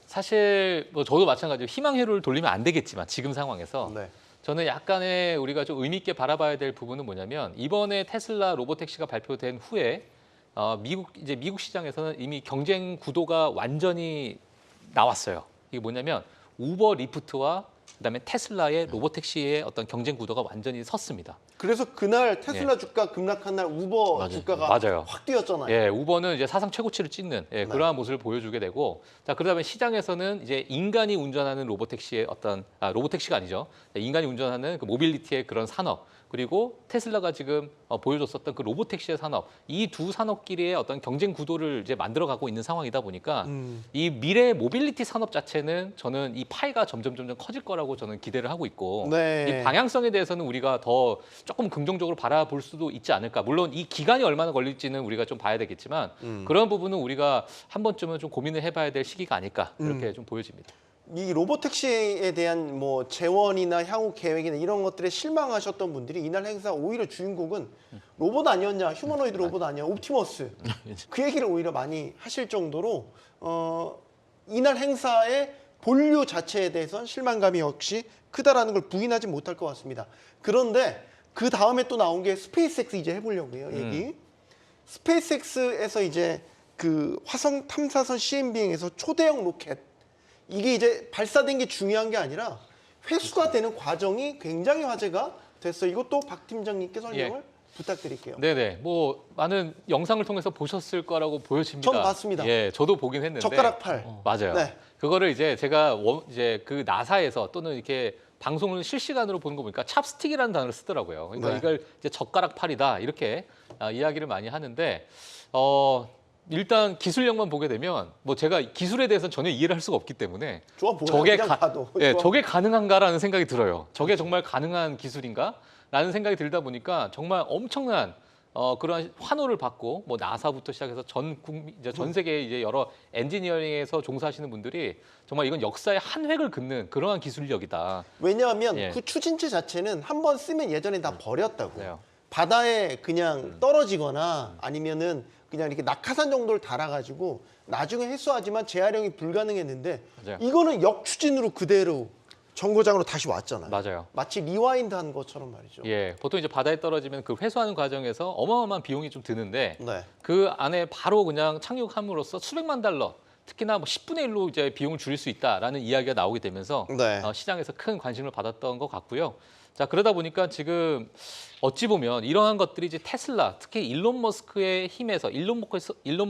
사실 뭐 저도 마찬가지로 희망회로를 돌리면 안 되겠지만 지금 상황에서 네. 저는 약간의 우리가 좀 의미 있게 바라봐야 될 부분은 뭐냐면 이번에 테슬라 로보택시가 발표된 후에 미국 시장에서는 이미 경쟁 구도가 완전히 나왔어요. 이게 뭐냐면 우버 리프트와 그다음에 테슬라의 로보택시의 어떤 경쟁 구도가 완전히 섰습니다. 그래서 그날 테슬라 주가 급락한 날 우버 맞아요. 주가가 맞아요. 확 뛰었잖아요. 예, 우버는 이제 사상 최고치를 찍는 네. 그러한 모습을 보여주게 되고, 자 그러다 시장에서는 이제 인간이 운전하는 로보택시의 어떤 로보택시가 아니죠. 인간이 운전하는 그 모빌리티의 그런 산업, 그리고 테슬라가 지금 보여줬었던 그 로보택시의 산업, 이 두 산업끼리의 어떤 경쟁 구도를 이제 만들어가고 있는 상황이다 보니까 이 미래 모빌리티 산업 자체는 저는 이 파이가 점점 커질 거라고 저는 기대를 하고 있고, 네. 이 방향성에 대해서는 우리가 더 조금 긍정적으로 바라볼 수도 있지 않을까. 물론 이 기간이 얼마나 걸릴지는 우리가 좀 봐야 되겠지만 그런 부분은 우리가 한 번쯤은 좀 고민을 해봐야 될 시기가 아닐까 이렇게 좀 보여집니다. 이 로보택시에 대한 뭐 재원이나 향후 계획이나 이런 것들에 실망하셨던 분들이 이날 행사 오히려 주인공은 로봇 아니었냐, 휴머노이드 로봇 아니야, 옵티머스 그 얘기를 오히려 많이 하실 정도로 이날 행사의 본류 자체에 대해서는 실망감이 역시 크다라는 걸 부인하지 못할 것 같습니다. 그런데 그 다음에 또 나온 게 스페이스X 이제 해보려고 해요, 얘기. 스페이스X에서 이제 그 화성 탐사선 시험 비행에서 초대형 로켓 이게 이제 발사된 게 중요한 게 아니라 회수가 되는 과정이 굉장히 화제가 됐어요. 이것도 박 팀장님께 설명을 부탁드릴게요. 네네. 뭐 많은 영상을 통해서 보셨을 거라고 보여집니다. 전 봤습니다. 예, 저도 보긴 했는데. 젓가락 팔. 맞아요. 네. 그거를 이제 제가 이제 그 나사에서 또는 이렇게 방송을 실시간으로 보는 거 보니까 찹스틱이라는 단어를 쓰더라고요. 그러니까 네. 이걸 이제 젓가락 팔이다 이렇게 이야기를 많이 하는데 일단 기술력만 보게 되면 뭐 제가 기술에 대해서는 전혀 이해를 할 수가 없기 때문에 좋아 보여요. 저게 그냥 봐도. 예, 좋아. 저게 가능한가라는 생각이 들어요. 저게 정말 가능한 기술인가라는 생각이 들다 보니까 정말 엄청난 그런 환호를 받고 뭐 나사부터 시작해서 이제 전 세계 이제 여러 엔지니어링에서 종사하시는 분들이 정말 이건 역사의 한 획을 긋는 그러한 기술력이다. 왜냐하면 예. 그 추진체 자체는 한 번 쓰면 예전에 다 버렸다고. 그래요. 바다에 그냥 떨어지거나 아니면은 그냥 이렇게 낙하산 정도를 달아가지고 나중에 회수하지만 재활용이 불가능했는데 맞아요. 이거는 역추진으로 그대로 정거장으로 다시 왔잖아요. 맞아요. 마치 리와인드한 것처럼 말이죠. 예, 보통 이제 바다에 떨어지면 그 회수하는 과정에서 어마어마한 비용이 좀 드는데 네. 그 안에 바로 그냥 착륙함으로써 수백만 달러, 특히나 뭐 10분의 1로 이제 비용을 줄일 수 있다라는 이야기가 나오게 되면서 네. 시장에서 큰 관심을 받았던 것 같고요. 자, 그러다 보니까 지금 어찌 보면 이러한 것들이 이제 테슬라, 특히 일론 머스크의 힘에서 일론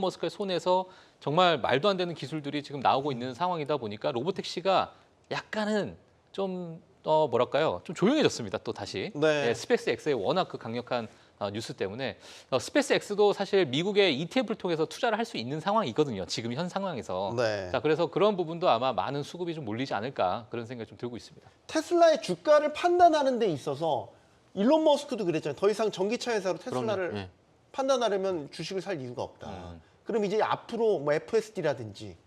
머스크의 손에서 정말 말도 안 되는 기술들이 지금 나오고 있는 상황이다 보니까 로보택시가 약간은 좀 뭐랄까요? 좀 조용해졌습니다. 또 다시. 네. 예, 스페이스 X의 워낙 그 강력한 뉴스 때문에 스페이스 X도 사실 미국의 ETF를 통해서 투자를 할 수 있는 상황이거든요. 지금 현 상황에서. 네. 자, 그래서 그런 부분도 아마 많은 수급이 좀 몰리지 않을까 그런 생각이 좀 들고 있습니다. 테슬라의 주가를 판단하는 데 있어서 일론 머스크도 그랬잖아요. 더 이상 전기차 회사로 테슬라를 그럼요. 예. 판단하려면 주식을 살 이유가 없다. 그럼 이제 앞으로 뭐 FSD라든지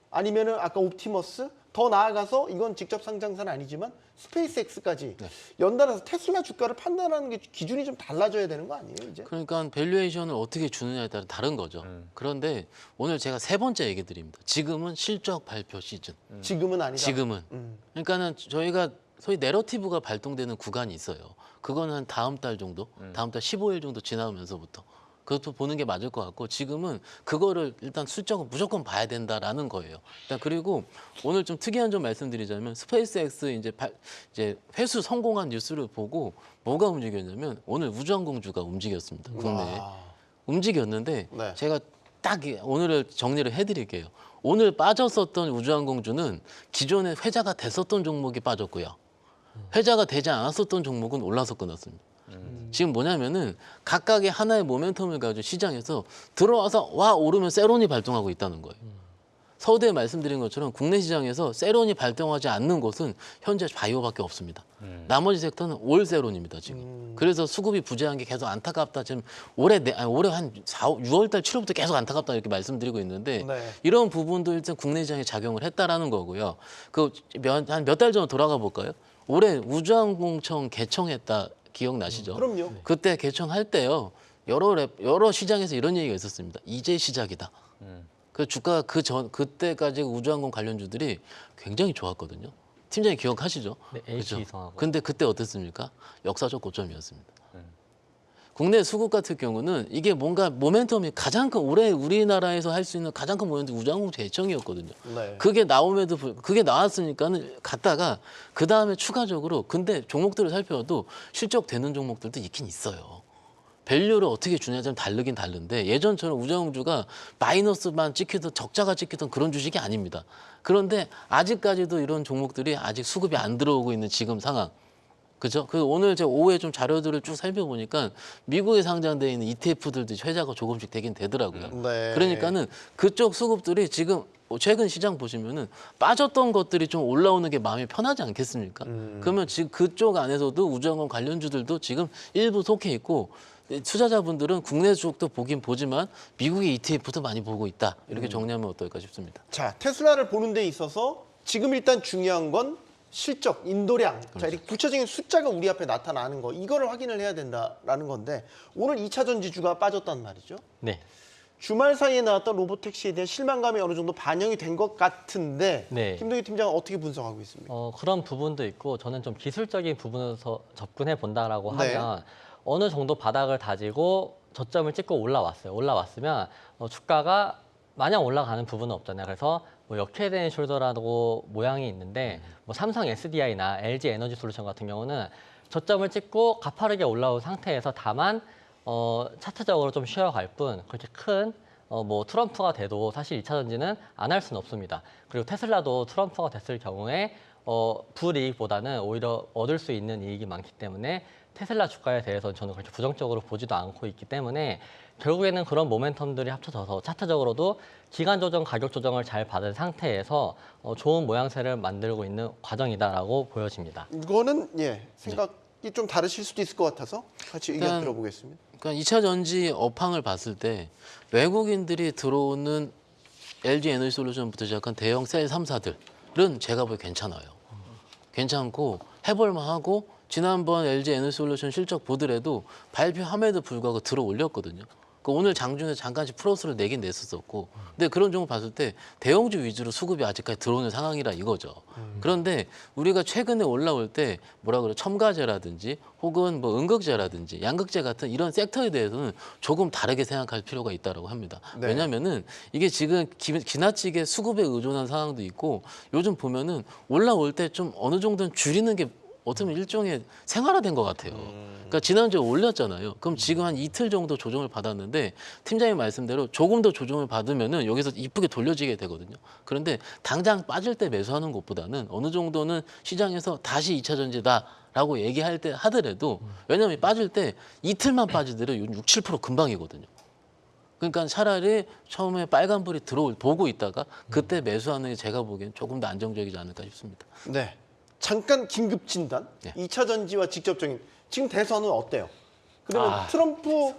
아니면은 아까 옵티머스 더 나아가서 이건 직접 상장사는 아니지만 스페이스X까지 연달아서 테슬라 주가를 판단하는 게 기준이 좀 달라져야 되는 거 아니에요, 이제? 그러니까 밸류에이션을 어떻게 주느냐에 따라 다른 거죠. 그런데 오늘 제가 세 번째 얘기 드립니다. 지금은 실적 발표 시즌. 지금은 아니다. 지금은. 그러니까는 저희가 소위 내러티브가 발동되는 구간이 있어요. 그거는 한 다음 달 정도, 다음 달 15일 정도 지나면서부터. 그것도 보는 게 맞을 것 같고 지금은 그거를 일단 수적은 무조건 봐야 된다라는 거예요. 일단 그리고 오늘 좀 특이한 점 말씀드리자면 스페이스X 이제 회수 성공한 뉴스를 보고 뭐가 움직였냐면 오늘 우주항공주가 움직였습니다. 국내에 와. 움직였는데 네. 제가 딱 오늘을 정리를 해드릴게요. 오늘 빠졌었던 우주항공주는 기존에 회자가 됐었던 종목이 빠졌고요. 회자가 되지 않았었던 종목은 올라서 끊었습니다. 지금 뭐냐면은 각각의 하나의 모멘텀을 가지고 시장에서 들어와서 와 오르면 세론이 발동하고 있다는 거예요. 서두에 말씀드린 것처럼 국내 시장에서 세론이 발동하지 않는 곳은 현재 바이오밖에 없습니다. 나머지 섹터는 올 세론입니다 지금. 그래서 수급이 부재한 게 계속 안타깝다. 지금 올해 한 6월 달 7월부터 계속 안타깝다 이렇게 말씀드리고 있는데 네. 이런 부분도 일단 국내 시장에 작용을 했다라는 거고요. 그 한 몇 달 전 돌아가 볼까요? 올해 우주항공청 개청했다. 기억나시죠? 그럼요. 그때 개청할 때요. 여러 시장에서 이런 얘기가 있었습니다. 이제 시작이다. 그 주가 그때까지 우주항공 관련주들이 굉장히 좋았거든요. 팀장님 기억하시죠? 네, 그렇죠? HE성하고. 근데 그때 어땠습니까? 역사적 고점이었습니다. 국내 수급 같은 경우는 이게 뭔가 모멘텀이 가장 큰 올해 우리나라에서 할 수 있는 가장 큰 모멘텀이 우주항공 재청이었거든요. 네. 그게 그게 나왔으니까는 갔다가 그 다음에 추가적으로 근데 종목들을 살펴봐도 실적 되는 종목들도 있긴 있어요. 밸류를 어떻게 주냐에 좀 다르긴 다른데 예전처럼 우주항공주가 마이너스만 찍히던 적자가 찍히던 그런 주식이 아닙니다. 그런데 아직까지도 이런 종목들이 아직 수급이 안 들어오고 있는 지금 상황. 그죠? 그 오늘 제가 오후에 좀 자료들을 쭉 살펴보니까 미국에 상장되어 있는 ETF들도 회자가 조금씩 되긴 되더라고요. 네. 그러니까는 그쪽 수급들이 지금 최근 시장 보시면은 빠졌던 것들이 좀 올라오는 게 마음이 편하지 않겠습니까? 그러면 지금 그쪽 안에서도 우주항공 관련주들도 지금 일부 속해 있고 투자자분들은 국내 쪽도 보긴 보지만 미국의 ETF도 많이 보고 있다. 이렇게 정리하면 어떨까 싶습니다. 자, 테슬라를 보는 데 있어서 지금 일단 중요한 건 실적, 인도량. 자, 이렇게 구체적인 숫자가 우리 앞에 나타나는 거. 이거를 확인을 해야 된다라는 건데 오늘 2차 전지주가 빠졌단 말이죠. 네. 주말 사이에 나왔던 로보택시에 대한 실망감이 어느 정도 반영이 된 것 같은데 네. 김동희 팀장은 어떻게 분석하고 있습니까? 그런 부분도 있고 저는 좀 기술적인 부분에서 접근해 본다라고 네. 하면 어느 정도 바닥을 다지고 저점을 찍고 올라왔어요. 올라왔으면 주가가 마냥 올라가는 부분은 없잖아요. 그래서 뭐 역회된 숄더라고 모양이 있는데 뭐 삼성 SDI나 LG 에너지 솔루션 같은 경우는 저점을 찍고 가파르게 올라온 상태에서 다만 차트적으로 좀 쉬어갈 뿐 그렇게 큰 뭐 트럼프가 돼도 사실 2차 전지는 안 할 수는 없습니다. 그리고 테슬라도 트럼프가 됐을 경우에 불이익보다는 오히려 얻을 수 있는 이익이 많기 때문에 테슬라 주가에 대해서는 저는 그렇게 부정적으로 보지도 않고 있기 때문에 결국에는 그런 모멘텀들이 합쳐져서 차트적으로도 기간 조정, 가격 조정을 잘 받은 상태에서 좋은 모양새를 만들고 있는 과정이다라고 보여집니다. 이거는 생각이 좀 다르실 수도 있을 것 같아서 같이 의견 일단 들어보겠습니다. 그러니까 2차 전지 업황을 봤을 때 외국인들이 들어오는 LG 에너지 솔루션부터 시작한 대형 셀 3사들은 제가 보기에 괜찮아요. 괜찮고 해볼만하고 지난번 LG 에너지 솔루션 실적 보더라도 발표함에도 불구하고 들어 올렸거든요. 오늘 장중에 잠깐씩 플러스를 내긴 냈었고 근데 그런 종목 봤을 때 대형주 위주로 수급이 아직까지 들어오는 상황이라 이거죠. 그런데 우리가 최근에 올라올 때 뭐라 그래 첨가제라든지 혹은 뭐 음극재라든지 양극재 같은 이런 섹터에 대해서는 조금 다르게 생각할 필요가 있다고 합니다. 네. 왜냐하면은 이게 지금 지나치게 수급에 의존한 상황도 있고 요즘 보면은 올라올 때 좀 어느 정도는 줄이는 게 어떻게 보면 일종의 생활화된 것 같아요. 그러니까 지난주에 올렸잖아요. 그럼 지금 한 이틀 정도 조정을 받았는데 팀장님 말씀대로 조금 더 조정을 받으면은 여기서 이쁘게 돌려지게 되거든요. 그런데 당장 빠질 때 매수하는 것보다는 어느 정도는 시장에서 다시 2차 전지다라고 얘기할 때 하더라도 왜냐하면 빠질 때 이틀만 빠지더라도 6, 7% 금방이거든요. 그러니까 차라리 처음에 빨간불이 보고 있다가 그때 매수하는 게 제가 보기엔 조금 더 안정적이지 않을까 싶습니다. 네. 잠깐 긴급 진단. 네. 2차 전지와 직접적인 지금 대선은 어때요? 그러면 트럼프,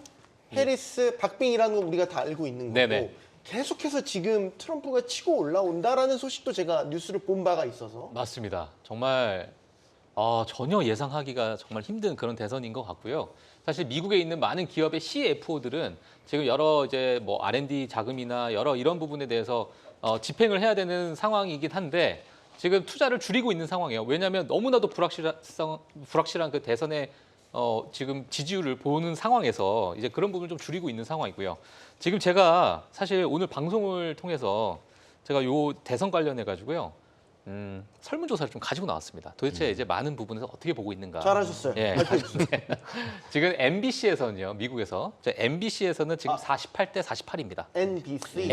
해리스, 박빙이라는 건 우리가 다 알고 있는 거고 네네. 계속해서 지금 트럼프가 치고 올라온다라는 소식도 제가 뉴스를 본 바가 있어서 맞습니다. 정말 전혀 예상하기가 정말 힘든 그런 대선인 것 같고요. 사실 미국에 있는 많은 기업의 CFO들은 지금 여러 이제 뭐 R&D 자금이나 여러 이런 부분에 대해서 집행을 해야 되는 상황이긴 한데 지금 투자를 줄이고 있는 상황이에요. 왜냐하면 너무나도 불확실한 그 대선의 지금 지지율을 보는 상황에서 이제 그런 부분을 좀 줄이고 있는 상황이고요. 지금 제가 사실 오늘 방송을 통해서 제가 요 대선 관련해 가지고요. 설문조사를 좀 가지고 나왔습니다. 도대체 이제 많은 부분에서 어떻게 보고 있는가. 잘하셨어요. 예. 네. 지금 MBC에서는요, 미국에서 MBC에서는 지금 48대 48입니다. NBC.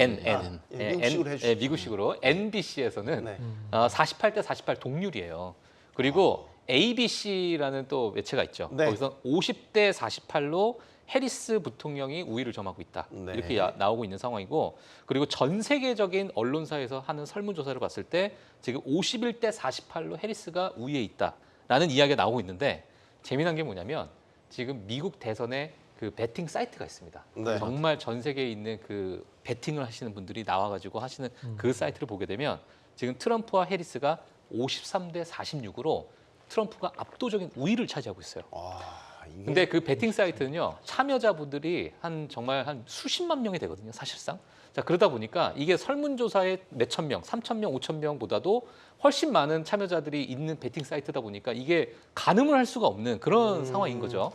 미국식으로 해주시죠. 미국식으로 NBC에서는 네. 48대 48 동률이에요. 그리고 ABC라는 또 매체가 있죠. 네. 거기서 50대 48로 해리스 부통령이 우위를 점하고 있다. 네. 이렇게 나오고 있는 상황이고 그리고 전 세계적인 언론사에서 하는 설문조사를 봤을 때 지금 51대 48로 해리스가 우위에 있다라는 이야기가 나오고 있는데 재미난 게 뭐냐면 지금 미국 대선에 그 베팅 사이트가 있습니다. 네. 정말 전 세계에 있는 그 베팅을 하시는 분들이 나와가지고 하시는 그 사이트를 보게 되면 지금 트럼프와 해리스가 53대 46으로 트럼프가 압도적인 우위를 차지하고 있어요. 근데 그 베팅 사이트는요 참여자분들이 정말 한 수십만 명이 되거든요 사실상. 자 그러다 보니까 이게 설문조사에 몇천 명, 3천 명, 5천 명보다도 훨씬 많은 참여자들이 있는 베팅 사이트다 보니까 이게 가늠을 할 수가 없는 그런 상황인 거죠.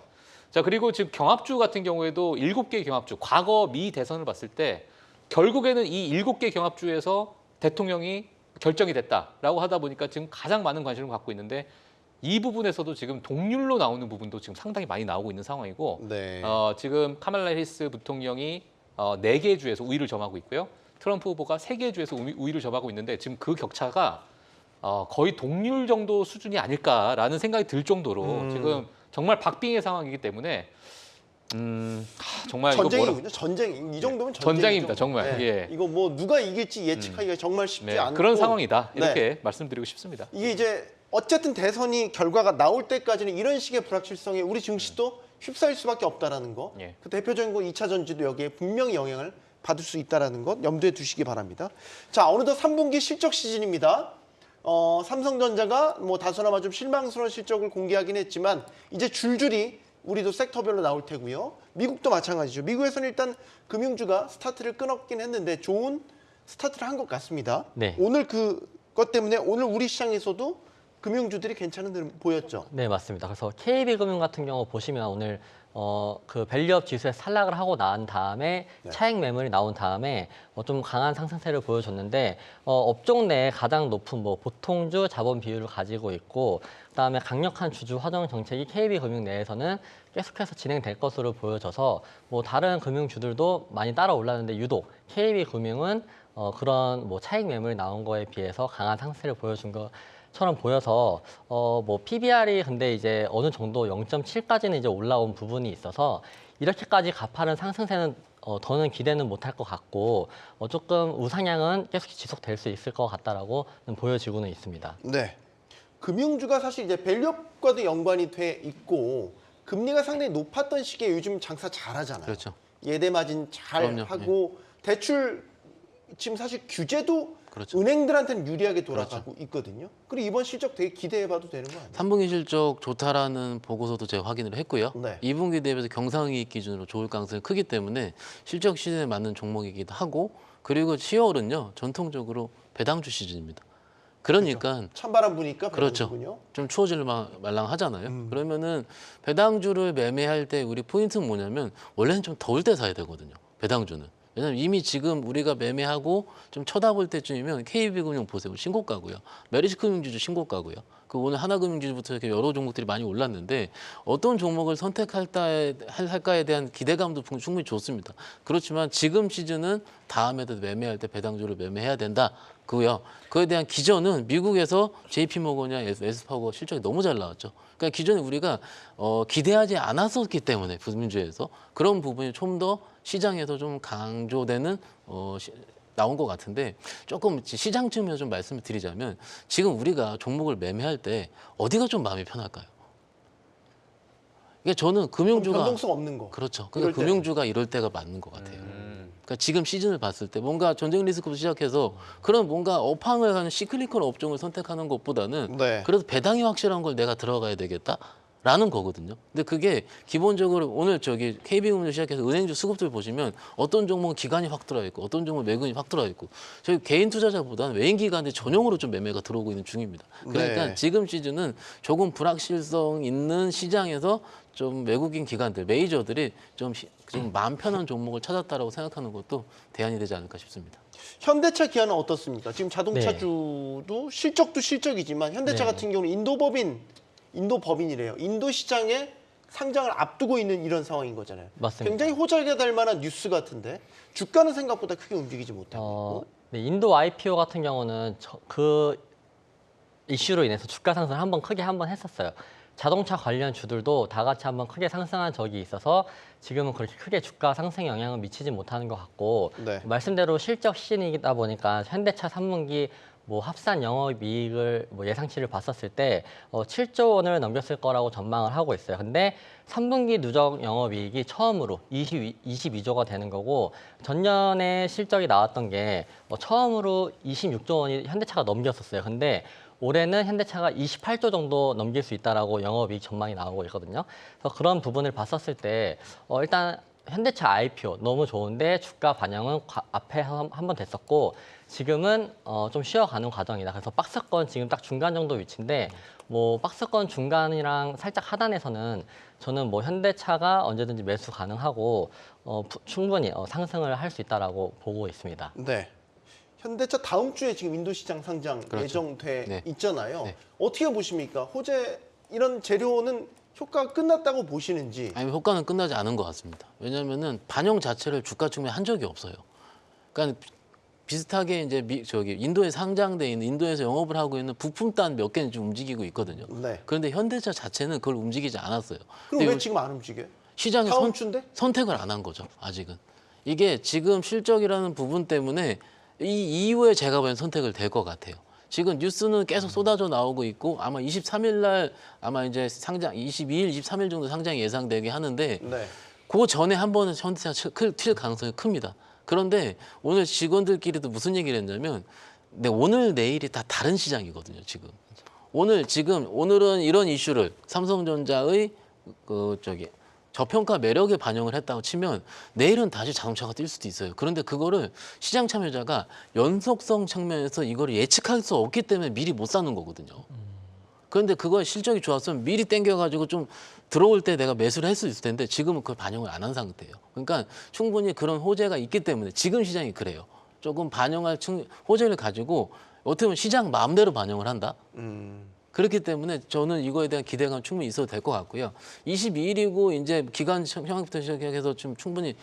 자, 그리고 지금 경합주 같은 경우에도 7개 경합주, 과거 미 대선을 봤을 때 결국에는 이 7개 경합주에서 대통령이 결정이 됐다라고 하다 보니까 지금 가장 많은 관심을 갖고 있는데 이 부분에서도 지금 동률로 나오는 부분도 지금 상당히 많이 나오고 있는 상황이고 네. 지금 카말라 해리스 부통령이 4개 주에서 우위를 점하고 있고요. 트럼프 후보가 3개 주에서 우위를 점하고 있는데 지금 그 격차가 거의 동률 정도 수준이 아닐까라는 생각이 들 정도로 지금 정말 박빙의 상황이기 때문에 정말 전쟁이군요. 전쟁. 이 정도면 전쟁입니다. 정말. 네. 예. 이거 뭐 누가 이길지 예측하기가 정말 쉽지 네, 않고 그런 상황이다. 이렇게 네. 말씀드리고 싶습니다. 이게 이제 어쨌든 대선이 결과가 나올 때까지는 이런 식의 불확실성에 우리 증시도 휩싸일 수밖에 없다라는 거. 예. 그 대표적인 거 2차 전지도 여기에 분명히 영향을 받을 수 있다는 것 염두에 두시기 바랍니다. 자, 어느덧 3분기 실적 시즌입니다. 삼성전자가 뭐 다소나마 좀 실망스러운 실적을 공개하긴 했지만 이제 줄줄이 우리도 섹터별로 나올 테고요. 미국도 마찬가지죠. 미국에서는 일단 금융주가 스타트를 끊었긴 했는데 좋은 스타트를 한 것 같습니다. 네. 오늘 그것 때문에 오늘 우리 시장에서도 금융주들이 괜찮은 흐름 보였죠. 네, 맞습니다. 그래서 KB금융 같은 경우 보시면 오늘 그 밸류업 지수에 탈락을 하고 난 다음에 네. 차익 매물이 나온 다음에 좀 강한 상승세를 보여줬는데 업종 내에 가장 높은 뭐 보통주 자본 비율을 가지고 있고 그다음에 강력한 주주 환원 정책이 KB금융 내에서는 계속해서 진행될 것으로 보여져서 뭐 다른 금융주들도 많이 따라 올랐는데 유독 KB금융은 그런 뭐 차익 매물이 나온 거에 비해서 강한 상승세를 보여준 것처럼 보여서 뭐 PBR이 근데 이제 어느 정도 0.7까지는 이제 올라온 부분이 있어서 이렇게까지 가파른 상승세는 더는 기대는 못할 것 같고 조금 우상향은 계속 지속될 수 있을 것 같다라고는 보여지고는 있습니다. 네. 금융주가 사실 이제 밸류업과도 연관이 돼 있고 금리가 상당히 높았던 시기에 요즘 장사 잘하잖아요. 그렇죠. 예대 마진 잘 그럼요. 하고 대출 지금 사실 규제도 그렇죠. 은행들한테는 유리하게 돌아가고 있거든요. 그리고 이번 실적 되게 기대해봐도 되는 거 아니에요? 3분기 실적 좋다라는 보고서도 제가 확인을 했고요. 네. 2분기 대비해서 경상이익 기준으로 좋을 가능성이 크기 때문에 실적 시즌에 맞는 종목이기도 하고 그리고 10월은요 전통적으로 배당주 시즌입니다. 그러니까 찬바람 부니까 그렇죠. 배당주군요. 좀 추워질 말랑하잖아요. 그러면은 배당주를 매매할 때 우리 포인트는 뭐냐면 원래는 좀 더울 때 사야 되거든요. 배당주는. 왜냐면 이미 지금 우리가 매매하고 좀 쳐다볼 때쯤이면 KB금융 보세요. 신고가고요. 메리츠금융주도 신고가고요. 그 오늘 하나금융주부터 이렇게 여러 종목들이 많이 올랐는데 어떤 종목을 할까에 대한 기대감도 충분히 좋습니다. 그렇지만 지금 시즌은 다음에도 매매할 때 배당주를 매매해야 된다고요. 그에 대한 기전은 미국에서 JP모건이나 에스파고 실적이 너무 잘 나왔죠. 그러니까 기존에 우리가 기대하지 않았었기 때문에 부민주에서 그런 부분이 좀 더 시장에서 좀 강조되는 나온 것 같은데 조금 시장 측면에서 좀 말씀을 드리자면 지금 우리가 종목을 매매할 때 어디가 좀 마음이 편할까요? 이게 저는 금융주가 변동성 없는 거. 그렇죠. 이럴 그러니까 금융주가 이럴 때가 맞는 것 같아요. 그러니까 지금 시즌을 봤을 때 뭔가 전쟁 리스크부터 시작해서 그런 뭔가 업황을 하는 시클리컬 업종을 선택하는 것보다는 네. 그래도 배당이 확실한 걸 내가 들어가야 되겠다라는 거거든요. 근데 그게 기본적으로 오늘 저기 KB금융 시작해서 은행주 수급들 보시면 어떤 종목은 기관이 확 들어와 있고 어떤 종목은 외국인이 확 들어와 있고 저희 개인 투자자보다는 외인 기관이 전용으로 좀 매매가 들어오고 있는 중입니다. 그러니까 네. 지금 시즌은 조금 불확실성 있는 시장에서 좀 외국인 기관들, 메이저들이 좀 마음 편한 종목을 찾았다라고 생각하는 것도 대안이 되지 않을까 싶습니다. 현대차 기아는 어떻습니까? 지금 자동차주도 네. 실적도 실적이지만 현대차 네. 같은 경우는 인도 법인이래요. 인도 시장에 상장을 앞두고 있는 이런 상황인 거잖아요. 맞습니다. 굉장히 호재가 될 만한 뉴스 같은데 주가는 생각보다 크게 움직이지 못하고 있고. 네, 인도 IPO 같은 경우는 그 이슈로 인해서 주가 상승을 크게 했었어요. 자동차 관련 주들도 다 같이 한번 크게 상승한 적이 있어서 지금은 그렇게 크게 주가 상승 영향을 미치지 못하는 것 같고 네. 말씀대로 실적 시즌이다 보니까 현대차 3분기 뭐 합산 영업이익을 뭐 예상치를 봤었을 때 7조 원을 넘겼을 거라고 전망을 하고 있어요. 근데 3분기 누적 영업이익이 처음으로 22조가 되는 거고 전년에 실적이 나왔던 게 처음으로 26조 원이 현대차가 넘겼었어요. 근데 올해는 현대차가 28조 정도 넘길 수 있다라고 영업이익 전망이 나오고 있거든요. 그래서 그런 부분을 봤었을 때 일단 현대차 IPO 너무 좋은데 주가 반영은 앞에 한 번 됐었고 지금은 좀 쉬어가는 과정이다. 그래서 박스권 지금 딱 중간 정도 위치인데 뭐 박스권 중간이랑 살짝 하단에서는 저는 뭐 현대차가 언제든지 매수 가능하고 충분히 상승을 할 수 있다라고 보고 있습니다. 네. 현대차 다음 주에 지금 인도 시장 상장 그렇죠. 예정돼 네. 있잖아요. 네. 어떻게 보십니까? 호재 이런 재료는 효과가 끝났다고 보시는지. 아니 효과는 끝나지 않은 것 같습니다. 왜냐하면은 반영 자체를 주가 측면에 한 적이 없어요. 그러니까 비슷하게 이제 인도에 상장돼 있는 인도에서 영업을 하고 있는 부품단 몇 개는 좀 움직이고 있거든요. 네. 그런데 현대차 자체는 그걸 움직이지 않았어요. 그럼 근데 왜 지금 안 움직여요? 시장이 다음 주인데? 선택을 안 한 거죠. 아직은 이게 지금 실적이라는 부분 때문에 이 이후에 제가 보기엔 선택을 될 것 같아요. 지금 뉴스는 계속 쏟아져 나오고 있고 아마 23일 날 아마 이제 상장 22일, 23일 정도 상장이 예상되게 하는데 네. 그 전에 한 번은 현대차 튈 가능성이 큽니다. 그런데 오늘 직원들끼리도 무슨 얘기를 했냐면 오늘 내일이 다 다른 시장이거든요. 지금 오늘은 이런 이슈를 삼성전자의 저평가 매력에 반영을 했다고 치면 내일은 다시 자동차가 뛸 수도 있어요. 그런데 그거를 시장 참여자가 연속성 측면에서 이걸 예측할 수 없기 때문에 미리 못 사는 거거든요. 그런데 그거 실적이 좋았으면 미리 땡겨가지고 좀 들어올 때 내가 매수를 할 수 있을 텐데 지금은 그걸 반영을 안 한 상태예요. 그러니까 충분히 그런 호재가 있기 때문에 지금 시장이 그래요. 조금 반영할 호재를 가지고 어떻게 보면 시장 마음대로 반영을 한다. 그렇기 때문에 저는 이거에 대한 기대감 충분히 있어도 될 것 같고요. 22일이고 이제 기간 형학부터 시작해서 좀 충분히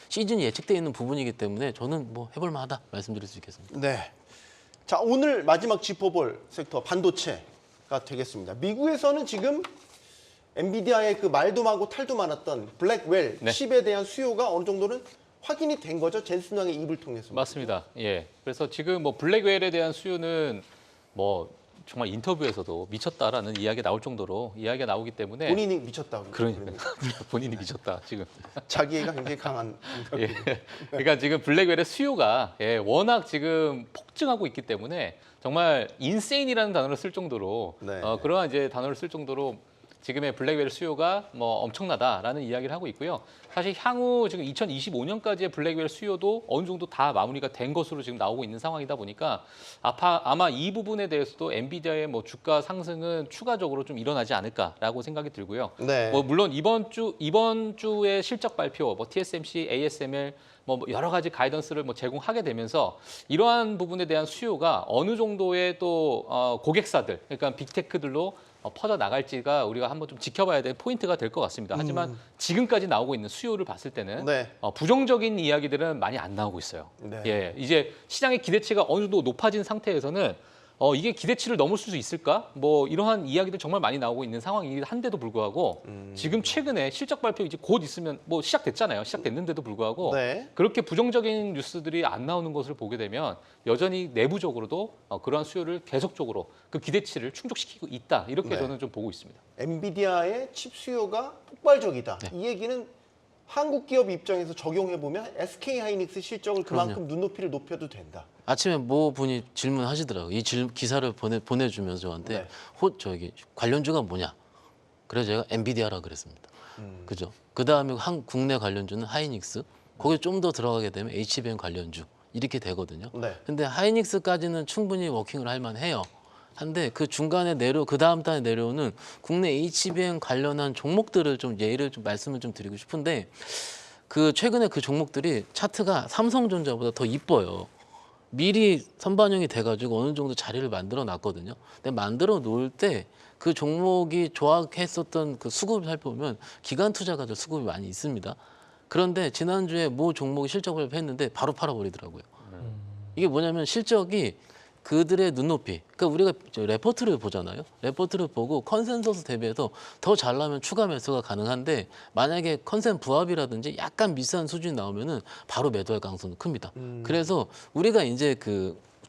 시즌이 예측돼 있는 부분이기 때문에 저는 뭐 해볼 만하다 말씀드릴 수 있겠습니다. 네. 자, 오늘 마지막 짚어볼 섹터 반도체가 되겠습니다. 미국에서는 지금 엔비디아의 그 말도 많고 탈도 많았던 블랙웰 네. 칩에 대한 수요가 어느 정도는 확인이 된 거죠. 젠슨 왕의 입을 통해서. 맞습니다. 예. 그래서 지금 뭐 블랙웰에 대한 수요는 뭐 정말 인터뷰에서도 미쳤다라는 이야기가 나올 정도로 이야기가 나오기 때문에 본인이 미쳤다고. 그러니까 본인이 미쳤다 지금. 자기애가 굉장히 강한. 예. 그러니까 지금 블랙웰의 수요가 워낙 지금 폭증하고 있기 때문에 정말 인세인이라는 단어를 쓸 정도로 네. 그러한 이제 단어를 쓸 정도로 지금의 블랙웰 수요가 뭐 엄청나다라는 이야기를 하고 있고요. 사실 향후 지금 2025년까지의 블랙웰 수요도 어느 정도 다 마무리가 된 것으로 지금 나오고 있는 상황이다 보니까 아마 이 부분에 대해서도 엔비디아의 뭐 주가 상승은 추가적으로 좀 일어나지 않을까라고 생각이 들고요. 네. 뭐 물론 이번 주의 실적 발표, 뭐 TSMC, ASML 뭐 여러 가지 가이던스를 뭐 제공하게 되면서 이러한 부분에 대한 수요가 어느 정도의 또 고객사들, 그러니까 빅테크들로 퍼져 나갈지가 우리가 한번 좀 지켜봐야 될 포인트가 될 것 같습니다. 하지만 지금까지 나오고 있는 수요를 봤을 때는 네. 부정적인 이야기들은 많이 안 나오고 있어요. 네. 예, 이제 시장의 기대치가 어느 정도 높아진 상태에서는 이게 기대치를 넘을 수 있을까? 뭐 이러한 이야기들 정말 많이 나오고 있는 상황이긴 한데도 불구하고 지금 최근에 실적 발표 이제 곧 있으면 뭐 시작됐잖아요. 시작됐는데도 불구하고 네. 그렇게 부정적인 뉴스들이 안 나오는 것을 보게 되면 여전히 내부적으로도 그러한 수요를 계속적으로 그 기대치를 충족시키고 있다. 이렇게 네. 저는 좀 보고 있습니다. 엔비디아의 칩 수요가 폭발적이다. 네. 이 얘기는 한국 기업 입장에서 적용해 보면 SK 하이닉스 실적을 그만큼 눈높이를 높여도 된다. 아침에 뭐 분이 질문하시더라고요. 이 기사를 보내주면서 저한테 네. 관련주가 뭐냐? 그래서 제가 엔비디아라 그랬습니다. 그죠? 그 다음에 국내 관련주는 하이닉스. 거기에 좀 더 들어가게 되면 HBM 관련주 이렇게 되거든요. 네. 근데 하이닉스까지는 충분히 워킹을 할 만해요. 한데 그 중간에 그 다음 달에 내려오는 국내 HBM 관련한 종목들을 좀 말씀을 좀 드리고 싶은데 최근에 그 종목들이 차트가 삼성전자보다 더 이뻐요. 미리 선반영이 돼가지고 어느 정도 자리를 만들어 놨거든요. 근데 만들어 놓을 때 그 종목이 조악했었던 그 수급을 살펴보면 기관 투자가들 수급이 많이 있습니다. 그런데 지난주에 모 종목이 실적 발표했는데 바로 팔아버리더라고요. 이게 뭐냐면 실적이 그들의 눈높이, 그러니까 우리가 레포트를 보잖아요. 레포트를 보고 컨센서스 대비해서 더 잘나면 추가 매수가 가능한데 만약에 컨센 부합이라든지 약간 미세한 수준이 나오면은 바로 매도할 가능성은 큽니다. 그래서 우리가 이제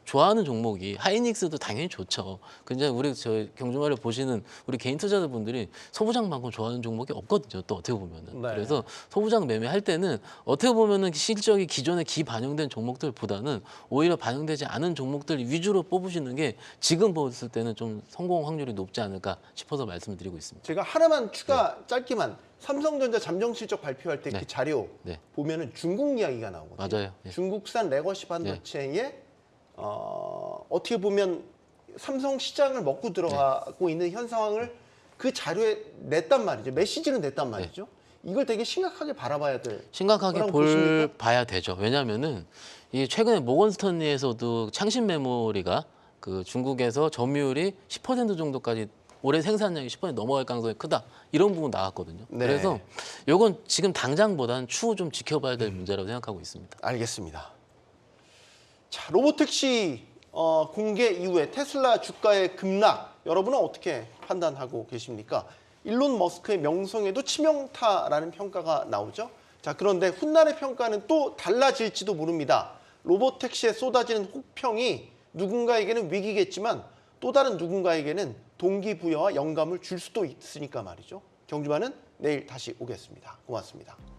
좋아하는 종목이 하이닉스도 당연히 좋죠. 근데 우리 저 경주마를 보시는 우리 개인 투자자분들이 소부장만큼 좋아하는 종목이 없거든요. 또 어떻게 보면은. 네. 그래서 소부장 매매할 때는 어떻게 보면은 실적이 기존에 기반영된 종목들보다는 오히려 반영되지 않은 종목들 위주로 뽑으시는 게 지금 봤을 때는 좀 성공 확률이 높지 않을까 싶어서 말씀을 드리고 있습니다. 제가 하나만 추가 짧게만 삼성전자 잠정 실적 발표할 때 그 네. 자료 네. 보면은 중국 이야기가 나오거든요. 맞아요. 예. 중국산 레거시 반도체에 어떻게 보면 삼성 시장을 먹고 들어가고 있는 현 상황을 그 자료에 냈단 말이죠. 메시지는 냈단 말이죠. 이걸 되게 심각하게 바라봐야 될 심각하게 거라고 보십니까? 봐야 되죠. 왜냐하면은 이 최근에 모건스턴리에서도 창신 메모리가 그 중국에서 점유율이 10% 정도까지 올해 생산량이 10% 넘어갈 가능성이 크다. 이런 부분 나왔거든요. 네. 그래서 이건 지금 당장보다는 추후 좀 지켜봐야 될 문제라고 생각하고 있습니다. 알겠습니다. 자, 로보택시 공개 이후에 테슬라 주가의 급락, 여러분은 어떻게 판단하고 계십니까? 일론 머스크의 명성에도 치명타라는 평가가 나오죠. 자, 그런데 훗날의 평가는 또 달라질지도 모릅니다. 로보택시에 쏟아지는 혹평이 누군가에게는 위기겠지만 또 다른 누군가에게는 동기부여와 영감을 줄 수도 있으니까 말이죠. 경주마는 내일 다시 오겠습니다. 고맙습니다.